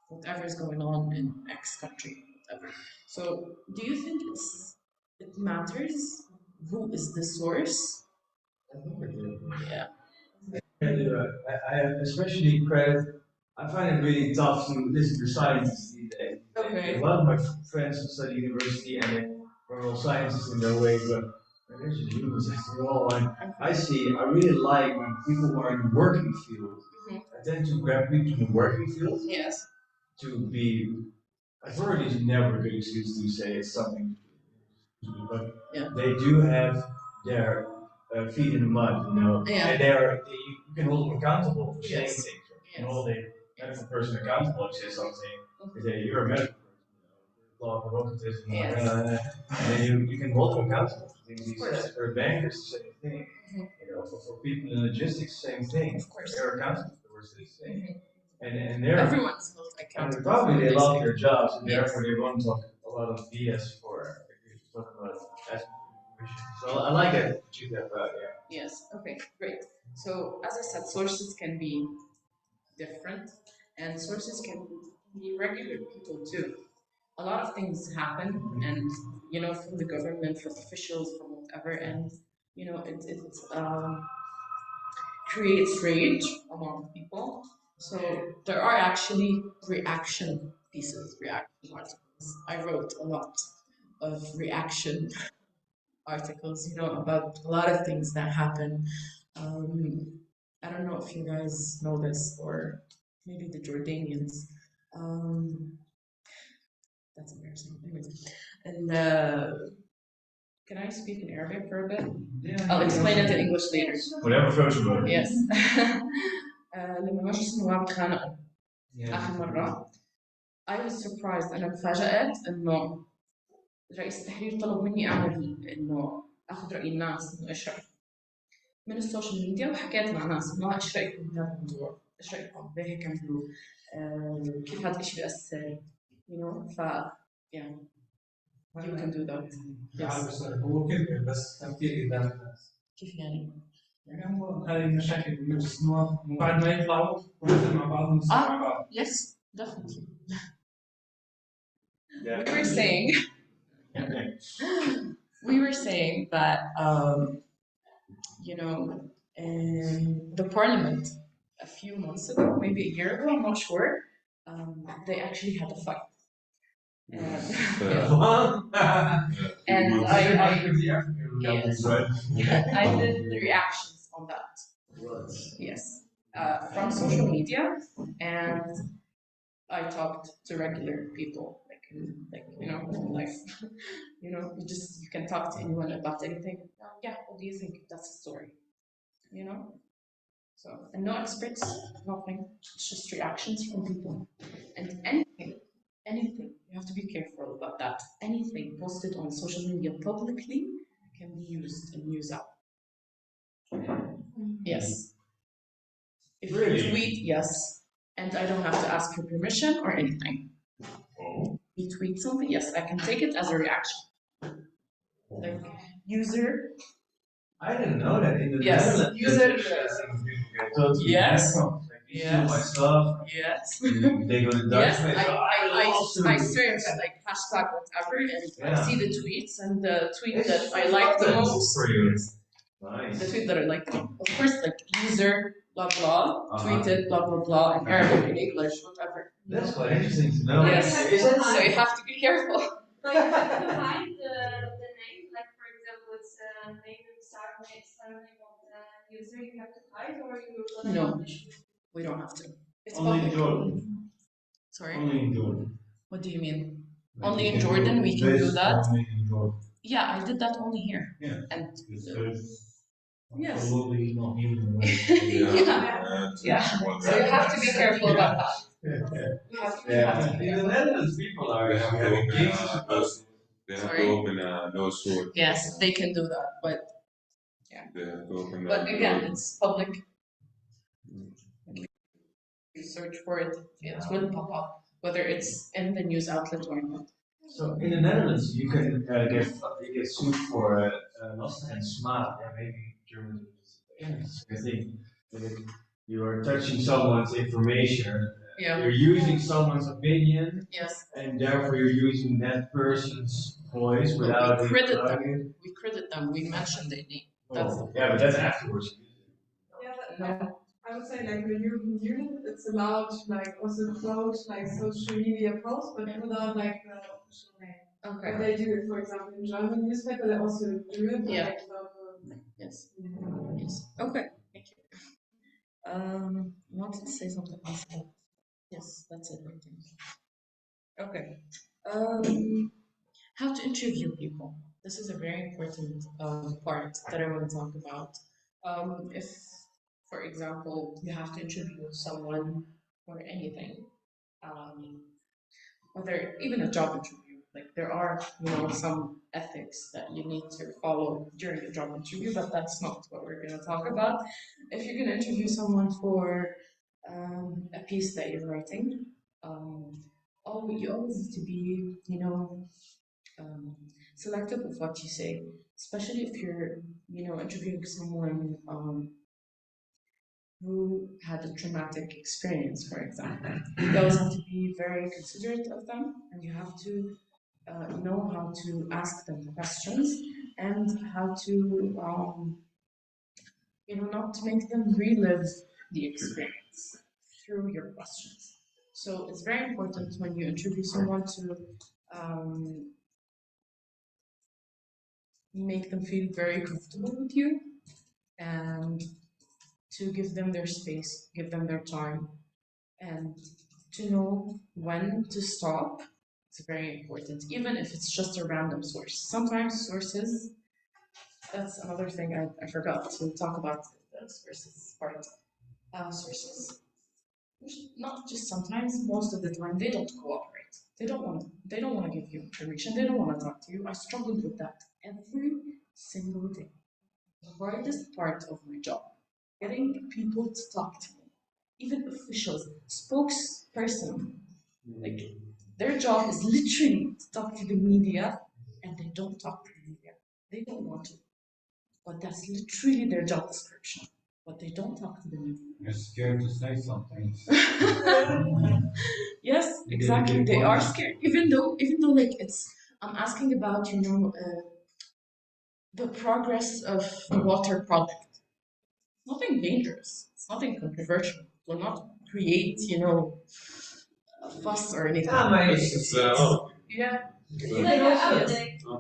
whatever is going on in X country. whatever. So do you think it matters who is the source? I think it did. Yeah. I especially credit. I find it really tough to listen to scientists these days. Okay. A lot of my friends who study university and they're all scientists in their way, but there's humans after all. And I really like when people who are in the working field. I tend to grab people in the working field. Yes. To be, authority is never a good excuse to say it's something, but they do have their feet in the mud, you know, and you can hold them accountable for saying things. You can hold a medical person accountable if you say something. They say you're a medical person, law of relativism, and then you can hold them accountable for things you said. For bankers, the same thing. You know, for people in logistics, same thing. They're accountable for these things. And they're everyone's accountable. Probably they love their jobs, and therefore they won't talk a lot of BS for talk about asking information. So I like that you that about Yes. Okay. Great. So as I said, sources can be different, and sources can be regular people too. A lot of things happen, and you know, from the government, from officials, from whatever, and you know, it creates rage among people. So there are actually reaction pieces, reaction articles. I wrote a lot of reaction articles, you know, about a lot of things that happen. I don't know if you guys know this, or maybe the Jordanians. That's embarrassing. Anyways, and can I speak in Arabic for a bit? Yeah. I'll explain it in English later. Whatever floats your boat. Yes. لما مجلس النواب تخانقوا آخر مرة I was surprised. أنا تفاجأت إنه رئيس التحرير طلب مني أعمل إنه آخذ رأي الناس إنه إيش رأيكم من السوشيال ميديا وحكيت مع ناس إنه إيش رأيكم بهذا الموضوع؟ إيش رأيكم بهيك عملوا؟ كيف هذا الشيء بيأثر؟ You know, yeah, you can do that. Yes. هو كذب بس تفكير قدام الناس. كيف يعني؟ يعني هذه المشاكل بالمجلس النواب بعد ما يطلعوا وننزل مع بعض ونصير مع بعض. Yes, definitely. We were saying that you know, the parliament a few months ago, maybe a year ago, I'm not sure, they actually had a fight. And I did the reactions on that. Yes, from social media, and I talked to regular people, like you know, in life. You know, you can talk to anyone about anything. Yeah, what do you think? That's the story. You know. So, and no experts, nothing. It's just reactions from people, and anything. You have to be careful about that. Anything posted on social media publicly can be used in news out. Yes. If you tweet, yes, and I don't have to ask your permission or anything. You tweet something, yes, I can take it as a reaction. Like user. I didn't know that in the Netherlands. User. Yes. Yes. My stuff. Yes. They go to Dutch. Yes. I search like hashtag whatever, and I see the tweets, and the tweet that I like the most. Nice. The tweet that I like the most. Of course, like user blah blah tweeted blah blah blah in Arabic, in English, whatever. That's quite interesting to know. Yes. So you have to be careful. Like behind the name, like for example, it's name and surname of the user you have to hide, or you No, we don't have to. It's only public. in Jordan. Sorry. Only in Jordan. What do you mean? Like only in Jordan we can do that. Only in Jordan. Yeah, I did that only here. Yeah. And yes. Absolutely not human. Yeah. So you have to be careful about that. You have to be In the Netherlands, people are having cases. They have to open no source. Yes, they can do that, but yeah. They have to open but again, it's public. You search for it, it will pop up, whether it's in the news outlet or not. So in the Netherlands, you can get sued for loss and smaad. Yeah, maybe German. I think you are touching someone's information Yeah. You're using someone's opinion, Yes. and therefore you're using that person's voice But without we credit even them. knowing it. We credit them. We mention their name. That's the Yeah, but that's afterwards. Yeah, but I would say like the European Union, it's allowed to like also quote like social media posts, but without like the official name. Okay. But they do it, for example, in German newspaper, they also do it. Yeah. Like, without the, Yes. Yes. Okay. Thank you. I wanted to say something else. Yes, that's it. I think. Okay. How to interview people. This is a very important part that I want to talk about. If, for example, you have to interview someone for anything, um, whether even a job interview, like there are, some ethics that you need to follow during a job interview, but that's not what we're going to talk about. If you're going to interview someone for a piece that you're writing, you always need to be, selective of what you say, especially if you're, interviewing someone who had a traumatic experience, for example. You always have to be very considerate of them, and you have to know how to ask them questions and how to, not to make them relive the experience through your questions. So it's very important when you interview someone to make them feel very comfortable with you and to give them their space, give them their time, and to know when to stop. It's very important, even if it's just a random source. Sometimes sources, that's another thing I forgot to talk about the sources part. Sources, not just sometimes, most of the time, they don't cooperate. They don't want to give you information. They don't want to talk to you. I struggled with that every single day. The hardest part of my job, getting people to talk to me, even officials, spokesperson, like their job is literally to talk to the media, and they don't talk to the media. They don't want to, but that's literally their job description. But they don't talk to the media. You're scared to say something. Yes, exactly. They are scared, even though like I'm asking about the progress of the water project. Nothing dangerous. It's nothing controversial. It will not create, a fuss or anything. Yeah.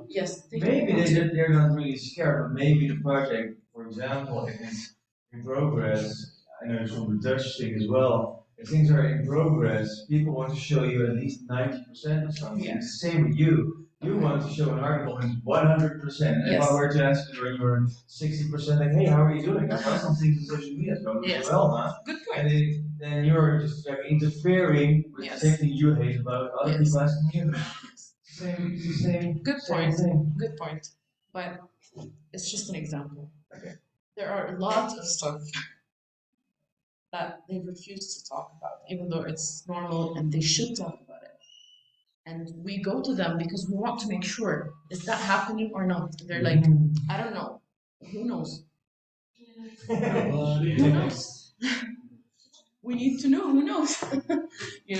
Yes. Maybe they're not really scared, but maybe the project, for example, if it's in progress, I know it's from the Dutch thing as well. If things are in progress, people want to show you at least 90% of something. Yes. It's the same with you. You want to show an article in 100%. If I were to ask you when you were 60%, like, hey, how are you doing? I saw some things on social media going really well, huh? Good point. And then you're just like interfering with the same thing you hate about other people asking you. Same. Good point. Thing. Good point. But it's just an example. Okay. There are a lot of stuff that they refuse to talk about, even though it's normal and they should talk about it. And we go to them because we want to make sure, is that happening or not? They're like, I don't know. Who knows? Who knows? We need to know who knows. You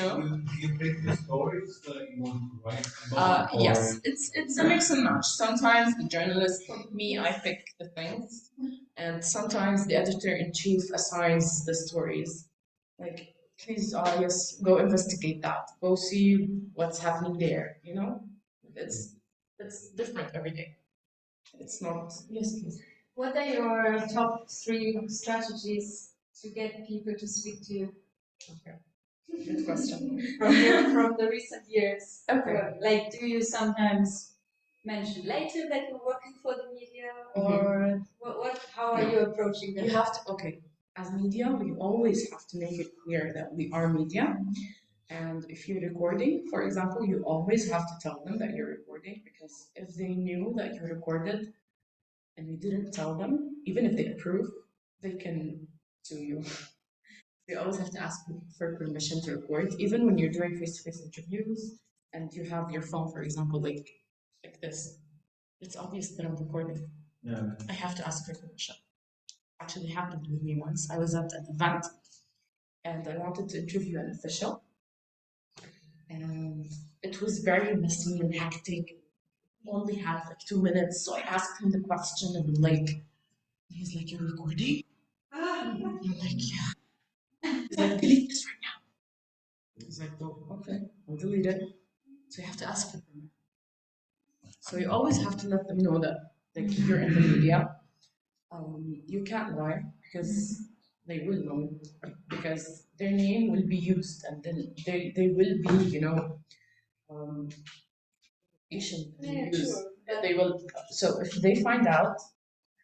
pick the stories that you want to write about? Yes, it's a mix and match. Sometimes the journalist, me, I pick the things, and sometimes the editor-in-chief assigns the stories. Like, please, yes, go investigate that. Go see what's happening there. It's different every day. It's not. Yes, please. What are your top 3 strategies to get people to speak to you? Okay. Good question. From the recent years. Okay. Like, do you sometimes mention later that you're working for the media, or how are you approaching that? You have to. Okay. As media, we always have to make it clear that we are media. And if you're recording, for example, you always have to tell them that you're recording, because if they knew that you recorded and you didn't tell them, even if they approve, they can sue you. You always have to ask for permission to record, even when you're doing face-to-face interviews and you have your phone, for example, like this. It's obvious that I'm recording. Yeah. I have to ask for permission. Actually happened with me once. I was at an event and I wanted to interview an official, and it was very messy and hectic. Only had like 2 minutes, so I asked him the question, and I'm like, he's like, "You're recording?" I'm like, "Yeah." He's like, "Delete this right now." He's like, "Oh, okay, I'll delete it." So you have to ask for them. So you always have to let them know that, like, if you're in the media, you can't lie because they will know, because their name will be used, and then they will be, information Yeah, used. sure. They will. So if they find out,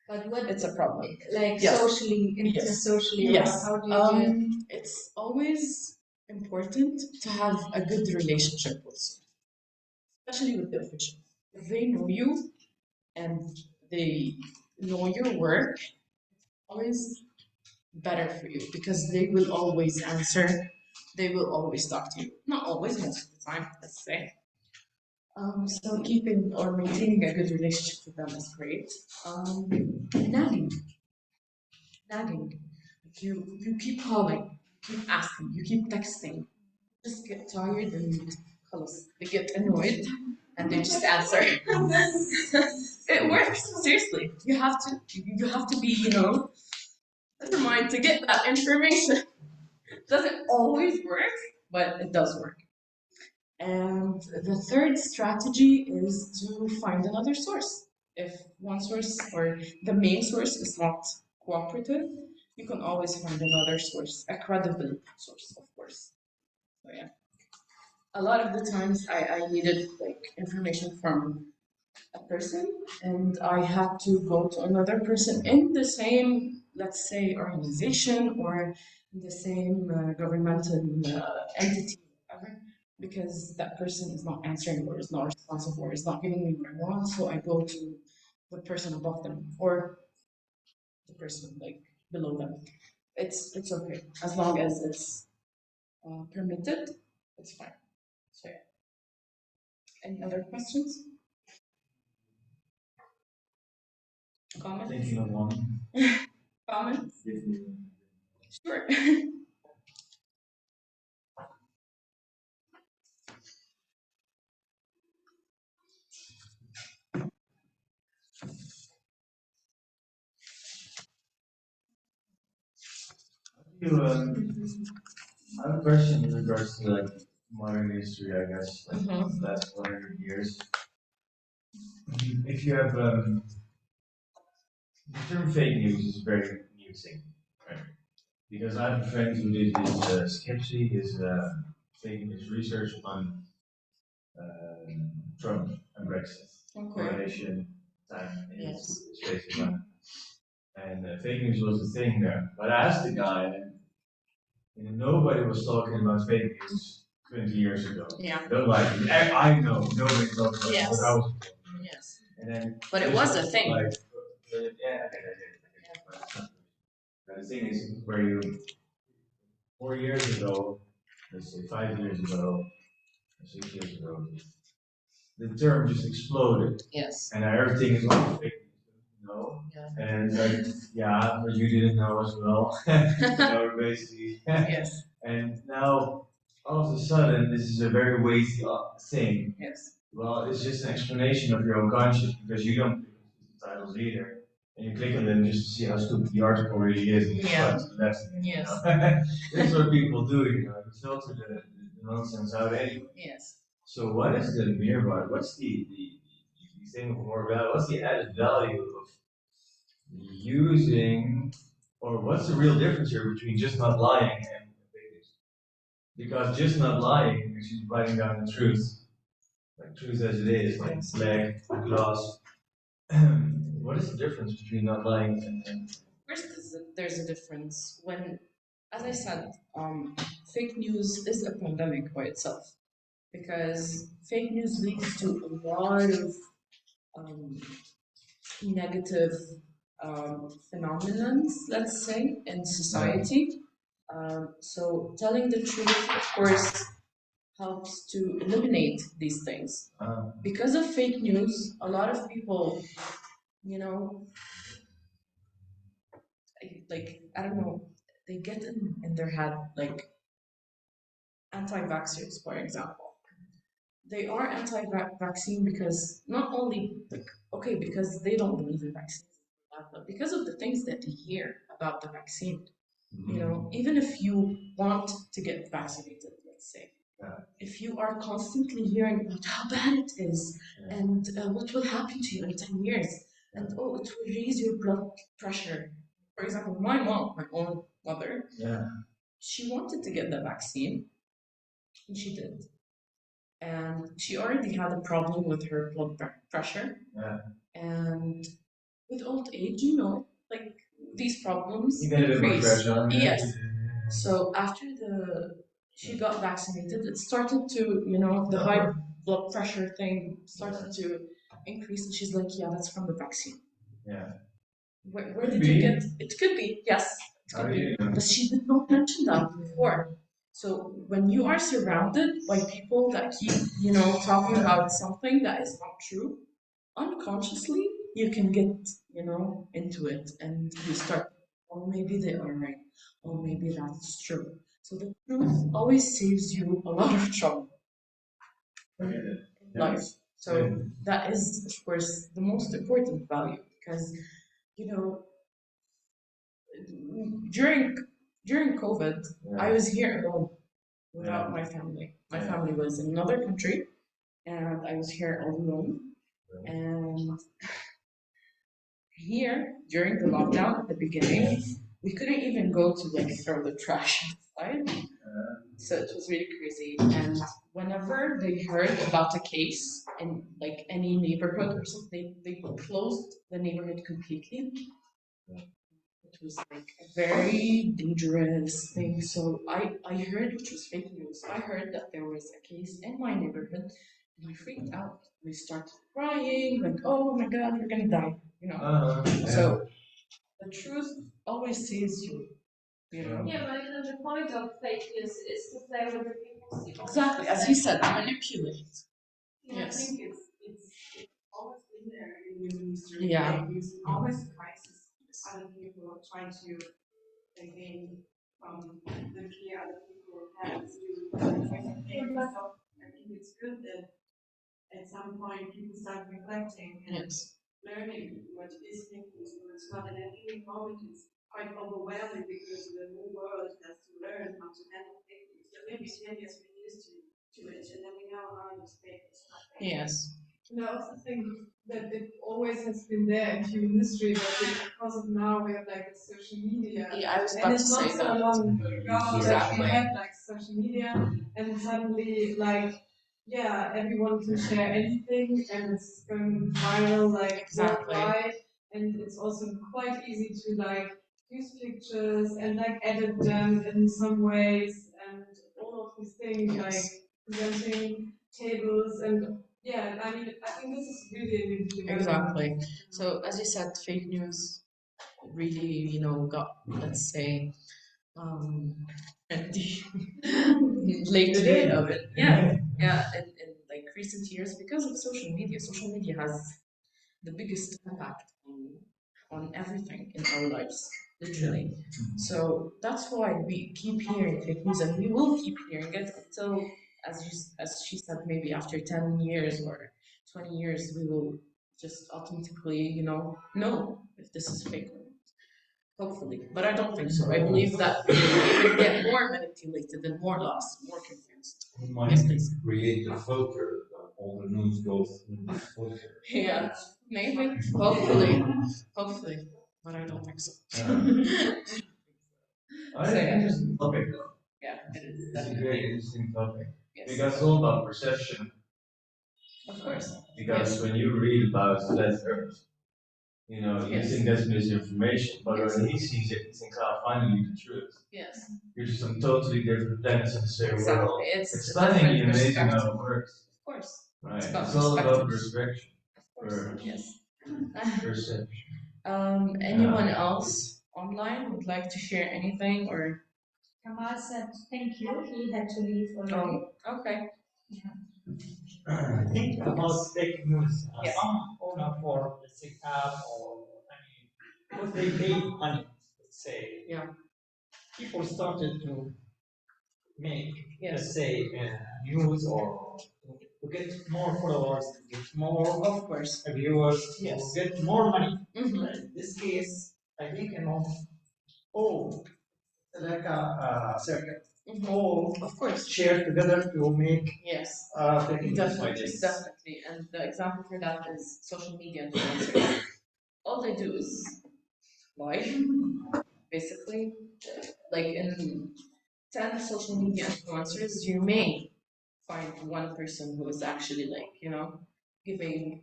But what, it's a problem. like Yes. socially, Yes. socially, Yes. how do you do it? It's always important to have a good relationship with someone, especially with the official. If they know you and they know your work, always better for you because they will always answer. They will always talk to you. Not always, most of the time, let's say. So keeping or maintaining a good relationship with them is great. Nagging. Nagging. You keep calling, keep asking, you keep texting. Just get tired and they get annoyed and they just answer. It works, seriously. You have to be, determined to get that information. It doesn't always work, but it does work. And the third strategy is to find another source. If one source or the main source is not cooperative, you can always find another source, a credible source, of course. So yeah. A lot of the times I needed like information from a person, and I had to go to another person in the same, let's say, organization or in the same governmental entity, whatever, because that person is not answering or is not responsible or is not giving me what I want. So I go to the person above them or the person like below them. It's okay as long as it's permitted. It's fine. So yeah. Any other questions? Comments? Thinking of one. Comments? Sure. You, I have a question in regards to like modern history, I guess, like the last 100 years. If you have the term fake news is a very new thing, right? Because I have a friend who did his sketchy, his fake news research on Trump and Brexit, correlation, time, and his space and time. And fake news was a thing there. But I asked the guy, and nobody was talking about fake news 20 years ago. Yeah. Nobody. I know nobody talked about it, but I was. Yes. And then. But it was a thing. Like, yeah. But the thing is, where you 4 years ago, let's say 5 years ago, or 6 years ago, the term just exploded. Yes. And everything is all fake news, Yeah. And like, yeah, but you didn't know as well. Basically. Yes. And now, all of a sudden, this is a very weighty thing. Yes. Well, it's just an explanation of your own conscience because you don't pick the titles either. And you click on them just to see how stupid the article really is. Yeah. That's Yes. This is what people do, you filter the nonsense out anyway. Yes. So what is the nearby? What's the thing of more value? What's the added value of using, or what's the real difference here between just not lying and fake news? Because just not lying is just writing down the truth, like truth as it is, like black, glass. What is the difference between not lying and First, there's a difference when, as I said, fake news is a pandemic by itself because fake news leads to a lot of negative phenomenons, let's say, in society. So telling the truth, of course, helps to eliminate these things. Because of fake news, a lot of people, like, I don't know, they get in their head, like anti-vaxxers, for example. They are anti-vaccine because not only like okay, because they don't believe in vaccines, but because of the things that they hear about the vaccine. You know, even if you want to get vaccinated, let's say, if you are constantly hearing about how bad it is and what will happen to you in 10 years, and oh, it will raise your blood pressure. For example, my mom, my own mother, she wanted to get the vaccine, and she did. And she already had a problem with her blood pressure. And with old age, you know, like these problems You get a bit more increase. pressure on it. Yes. So after she got vaccinated, it started to, you know, the high blood pressure thing started to increase, and she's like, yeah, that's from the vaccine. Where did you get? It could be, yes, it could be, but she did not mention that before. So when you are surrounded by people that keep, you know, talking about something that is not true, unconsciously you can get, you know, into it, and you start, oh, maybe they are right, or maybe that's true. So the truth always saves you a lot of trouble in life. So that is, of course, the most important value, because, you know, during COVID, I was here alone without my family. My family was in another country, and I was here all alone. And here, during the lockdown at the beginning, we couldn't even go to like throw the trash outside. So it was really crazy. And whenever they heard about a case in like any neighborhood or something, they closed the neighborhood completely. It was like a very dangerous thing. So I heard, which was fake news, I heard that there was a case in my neighborhood, and I freaked out. We started crying, like, oh my God, you're gonna die, you know. So the truth always saves you, you know. Yeah, but you know, the point of fake news is to play with the people's emotions. Exactly, as you said, manipulate. Yeah, Yes. I think it's always been there in human history. Fake news is always a crisis. Other people try to gain from the fear other people have to do. I think it's good that at some point people start reflecting and learning what is fake news and what's not. And at any moment it's quite overwhelming because the whole world has to learn how to handle fake news. So maybe 10 years we're used to it, and then we know how to fake news. Yes. And I also think that it always has been there in human history, but because of now we have like social media. Yeah, I was and about it's to say not so that. long ago Exactly. that we had like social media, and suddenly like everyone can share anything, and it's going viral like worldwide, and it's also quite easy to like use pictures and like edit them in some ways, and all of these things like presenting tables and. Yeah, I mean, I think this is really, really developing. Exactly. So as you said, fake news really, you know, got, let's say, trendy lately of it. Yeah, in like recent years because of social media. Social media has the biggest impact on everything in our lives, literally. So that's why we keep hearing fake news, and we will keep hearing it until, as she said, maybe after 10 years or 20 years, we will just automatically, you know if this is fake or not. Hopefully, but I don't think so. I believe that we will get more manipulated and more lost, more confused. We might create a filter that all the news goes through this filter. Yeah, maybe, hopefully, but I don't think so. I think it's an interesting topic though. Yeah, it is. It's a very interesting topic. Yes. Because it's all about perception. Of course. Because when you read about flat Earth, you know, you think that's misinformation, but when he sees it, he thinks, finally the truth. Yes. You're just on totally different planets in the same world. It's stunningly amazing how it works. Of course. Right. It's all about perspective. Yes. Perception. Anyone else online would like to share anything or? Kamal said thank you. He had to leave already. Oh, okay. I think about fake news. Some owner for the sick app or because they pay money, let's say. Yeah. people started to make, let's say, news or to get more followers, to get more Of course. viewers, Yes. to get more money. Mhm. In this case, I think all like a circuit, all Of course. share together to make Yes. fake news Definitely, nowadays. definitely. And the example for that is social media influencers. All they do is lie, basically. Like in 10 social media influencers, you may find one person who is actually like, giving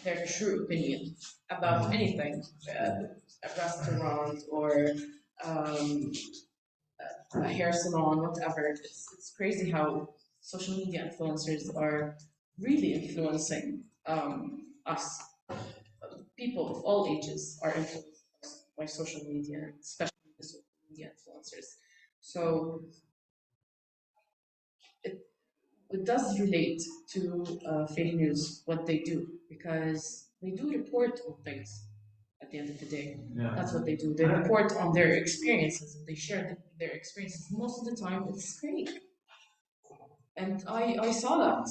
their true opinion about anything, a restaurant or um, a hair salon, whatever. It's crazy how social media influencers are really influencing us. People of all ages are influenced by social media, especially the social media influencers. So it, it does relate to fake news, what they do, because they do report on things at the end of the day. Yeah. That's what they do. They report on their experiences and they share their experiences. Most of the time, it's fake. And I saw that.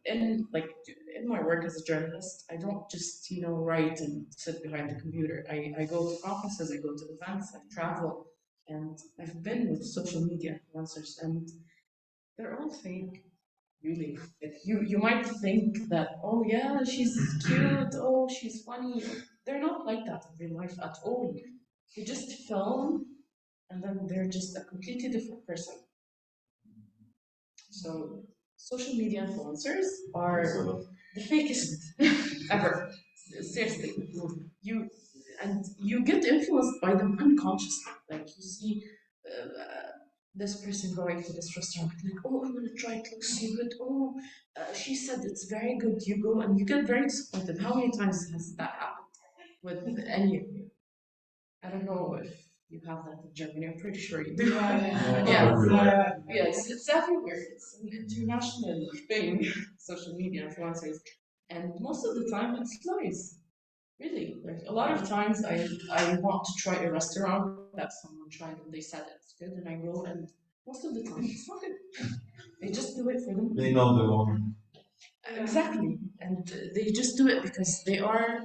In my work as a journalist, I don't just write and sit behind the computer. I go to conferences, I go to events, I travel, and I've been with social media influencers, and they're all fake. Really, you might think that, oh yeah, she's cute, oh she's funny. They're not like that in real life at all. They just film, and then they're just a completely different person. So social media influencers are the fakest ever. Seriously, you get influenced by them unconsciously. Like you see this person going to this restaurant, like, oh, I'm gonna try it. Looks so good. Oh, she said it's very good. You go and you get very disappointed. How many times has that happened with any of you? I don't know if you have that in Germany. I'm pretty sure you do. Yes, it's everywhere. It's an international thing, social media influencers. And most of the time it's lies. Really. Like a lot of times I want to try a restaurant that someone tried and they said it's good and I go and most of the time it's not good. They just do it for them. They know the woman. Exactly. And they just do it because they are,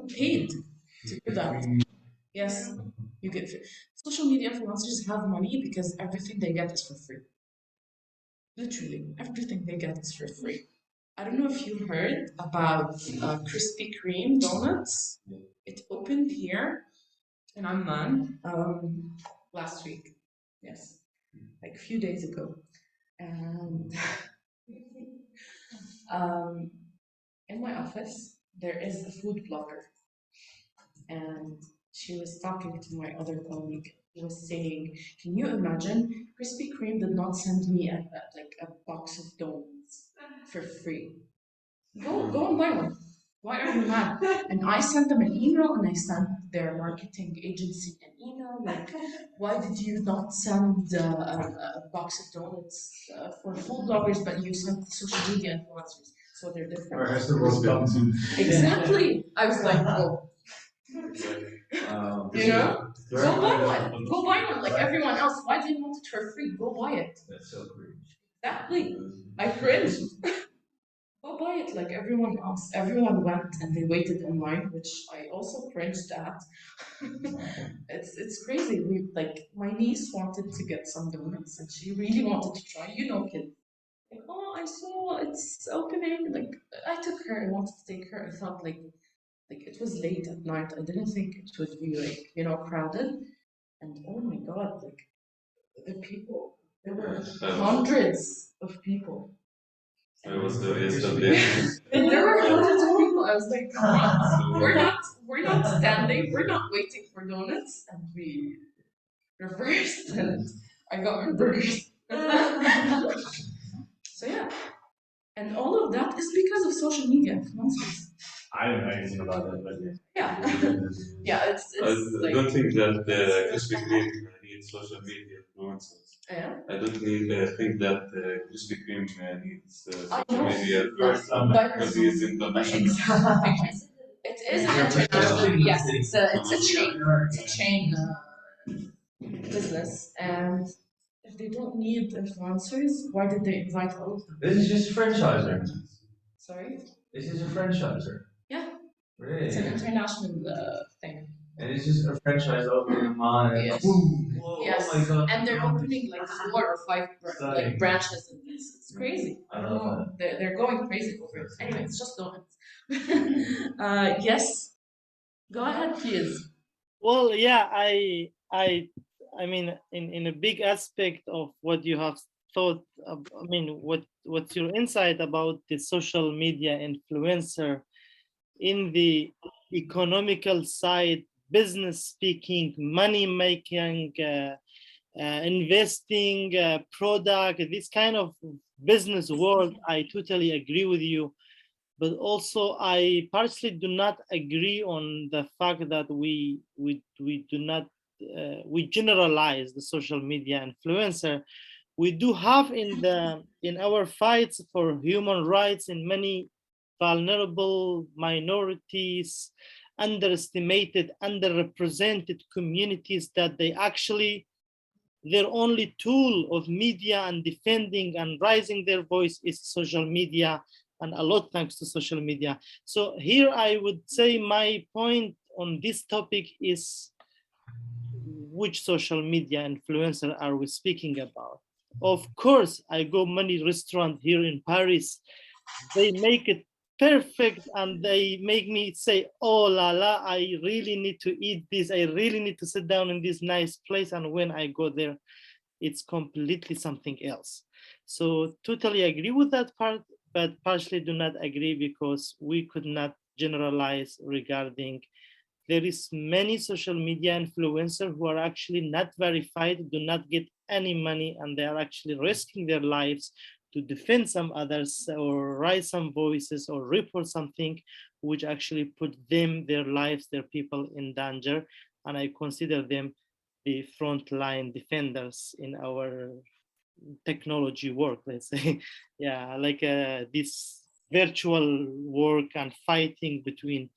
paid to do that. Yes, you get social media influencers have money because everything they get is for free. Literally, everything they get is for free. I don't know if you heard about Krispy Kreme donuts. It opened here in Amman last week. Yes, like a few days ago. And in my office, there is a food blogger. And she was talking to my other colleague. He was saying, "Can you imagine? Krispy Kreme did not send me a box of donuts for free. Go and buy one. Why are you mad?" And I sent them an email, and I sent their marketing agency an email like, "Why did you not send a box of donuts for food bloggers, but you sent the social media influencers? So they're different." Exactly. I was like, "Oh." Go buy one. Go buy one like everyone else. Why do you want it for free? Go buy it. That's so cringe. Exactly. I cringe. Go buy it like everyone else. Everyone went and they waited in line, which I also cringed at. It's crazy. My niece wanted to get some donuts and she really wanted to try. Kids. Like, oh, I saw it's opening. Like I took her. I wanted to take her. I thought like it was late at night. I didn't think it would be crowded. And oh my god, like the people, there were hundreds of people. I was there yesterday. And there were hundreds of people. I was like, we're not standing, we're not waiting for donuts, and we reversed and I got her burgers. So yeah. And all of that is because of social media influencers. I don't know anything about that, but yeah. Yeah, it's I don't think that Krispy Kreme needs social media influencers. Yeah. I don't think that Krispy Kreme needs social know. media first But because he is international. exactly. It is an international. Yes, it's a chain business, and if they don't need influencers, why did they invite all of them? This is just a franchiser. Sorry? This is a franchiser. Yeah. Really? It's an international thing. And it's just a franchise opening in Oman and Yes. boom, whoa, Yes. oh my god. And they're opening like 4 or 5 like branches in this. It's crazy. I don't know. They're going crazy over it. Anyway, it's just donuts. Yes. Go ahead, please. Well, yeah, I mean, in a big aspect of what you have thought, I mean, what's your insight about the social media influencer in the economical side, business speaking, money making, investing, product, this kind of business world? I totally agree with you. But also, I partially do not agree on the fact that we do not we generalize the social media influencer. We do have in our fights for human rights in many vulnerable minorities, underestimated, underrepresented communities, that they actually, their only tool of media and defending and raising their voice is social media, and a lot thanks to social media. So here I would say my point on this topic is, which social media influencer are we speaking about? Of course, I go many restaurants here in Paris. They make it perfect and they make me say, oh la la, I really need to eat this. I really need to sit down in this nice place. And when I go there, it's completely something else. So totally agree with that part, but partially do not agree because we could not generalize regarding, there is many social media influencers who are actually not verified, do not get any money, and they are actually risking their lives to defend some others or raise some voices or report something which actually put them, their lives, their people in danger. And I consider them the frontline defenders in our technology work, let's say. Yeah, like this virtual work and fighting between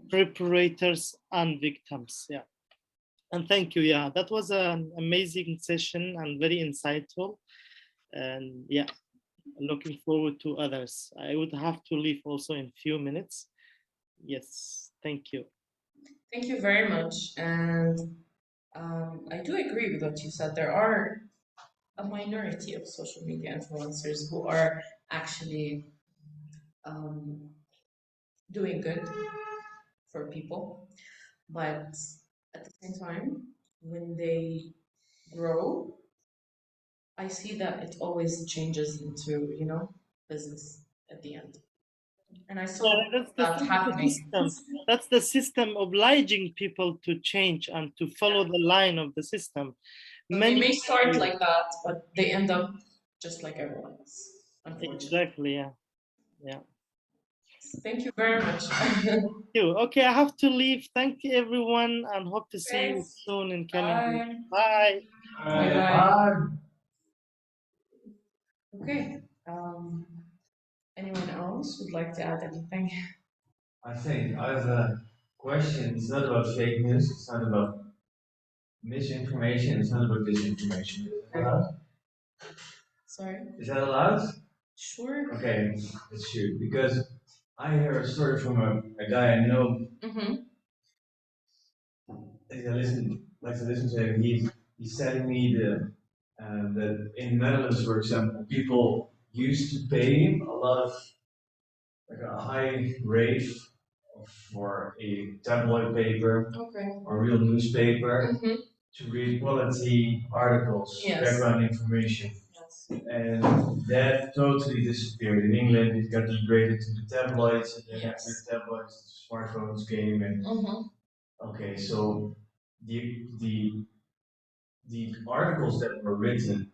preparators and victims. Yeah. And thank you. Yeah, that was an amazing session and very insightful. And yeah, looking forward to others. I would have to leave also in a few minutes. Yes, thank you. Thank you very much. And I do agree with what you said. There are a minority of social media influencers who are actually doing good for people. But at the same time, when they grow, I see that it always changes into, business at the end. And I saw that happening. System. That's the system obliging people to change and to follow the line of the system. So they may start like that, but they end up just like everyone else, unfortunately. Exactly, yeah. Yeah. Thank you very much. Thank you. Okay, I have to leave. Thank you, everyone, and hope to see you soon in coming weeks. Bye. Bye. Okay. Anyone else would like to add anything? I think I have a question. It's not about fake news. It's not about misinformation. It's not about disinformation. Is that allowed? Sorry? Is that allowed? Sure. Okay, let's shoot. Because I hear a story from a guy I know. Mm-hmm. Like to listen to him. He's telling me that in the Netherlands, for example, people used to pay a lot of, like a high rate for a tabloid paper or real newspaper to read quality articles, background information. And that totally disappeared. In England, it got degraded to the tabloids, and then after the tabloids, the smartphones came. And okay, so the articles that were written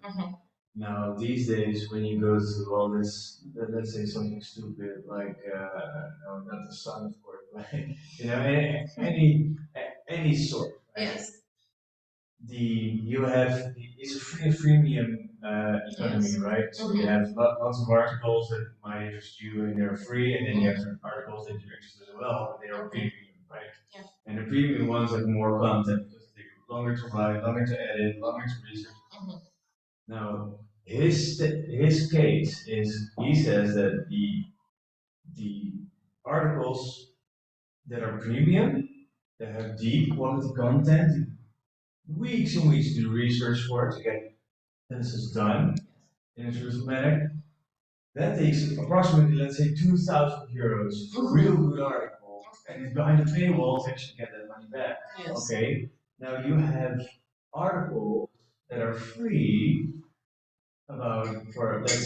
now these days, when you go to all this, let's say something stupid like no, not the sun, of course, but any sort. Right? Yes. You have it's a freemium economy, right? So you have lots of articles that might interest you and they're free, and then you have certain articles that you're interested in as well, but they are premium, right? Yeah. And the premium ones have more content because they take longer to write, longer to edit, longer to research. Now, his case is he says that the articles that are premium, that have deep quality content, weeks and weeks to do research for it to get this done in a truthful manner. That takes approximately, let's say, €2,000 for a real good article, and it's behind the paywall to actually get that money back. Yes. Okay, now you have articles that are free about, for let's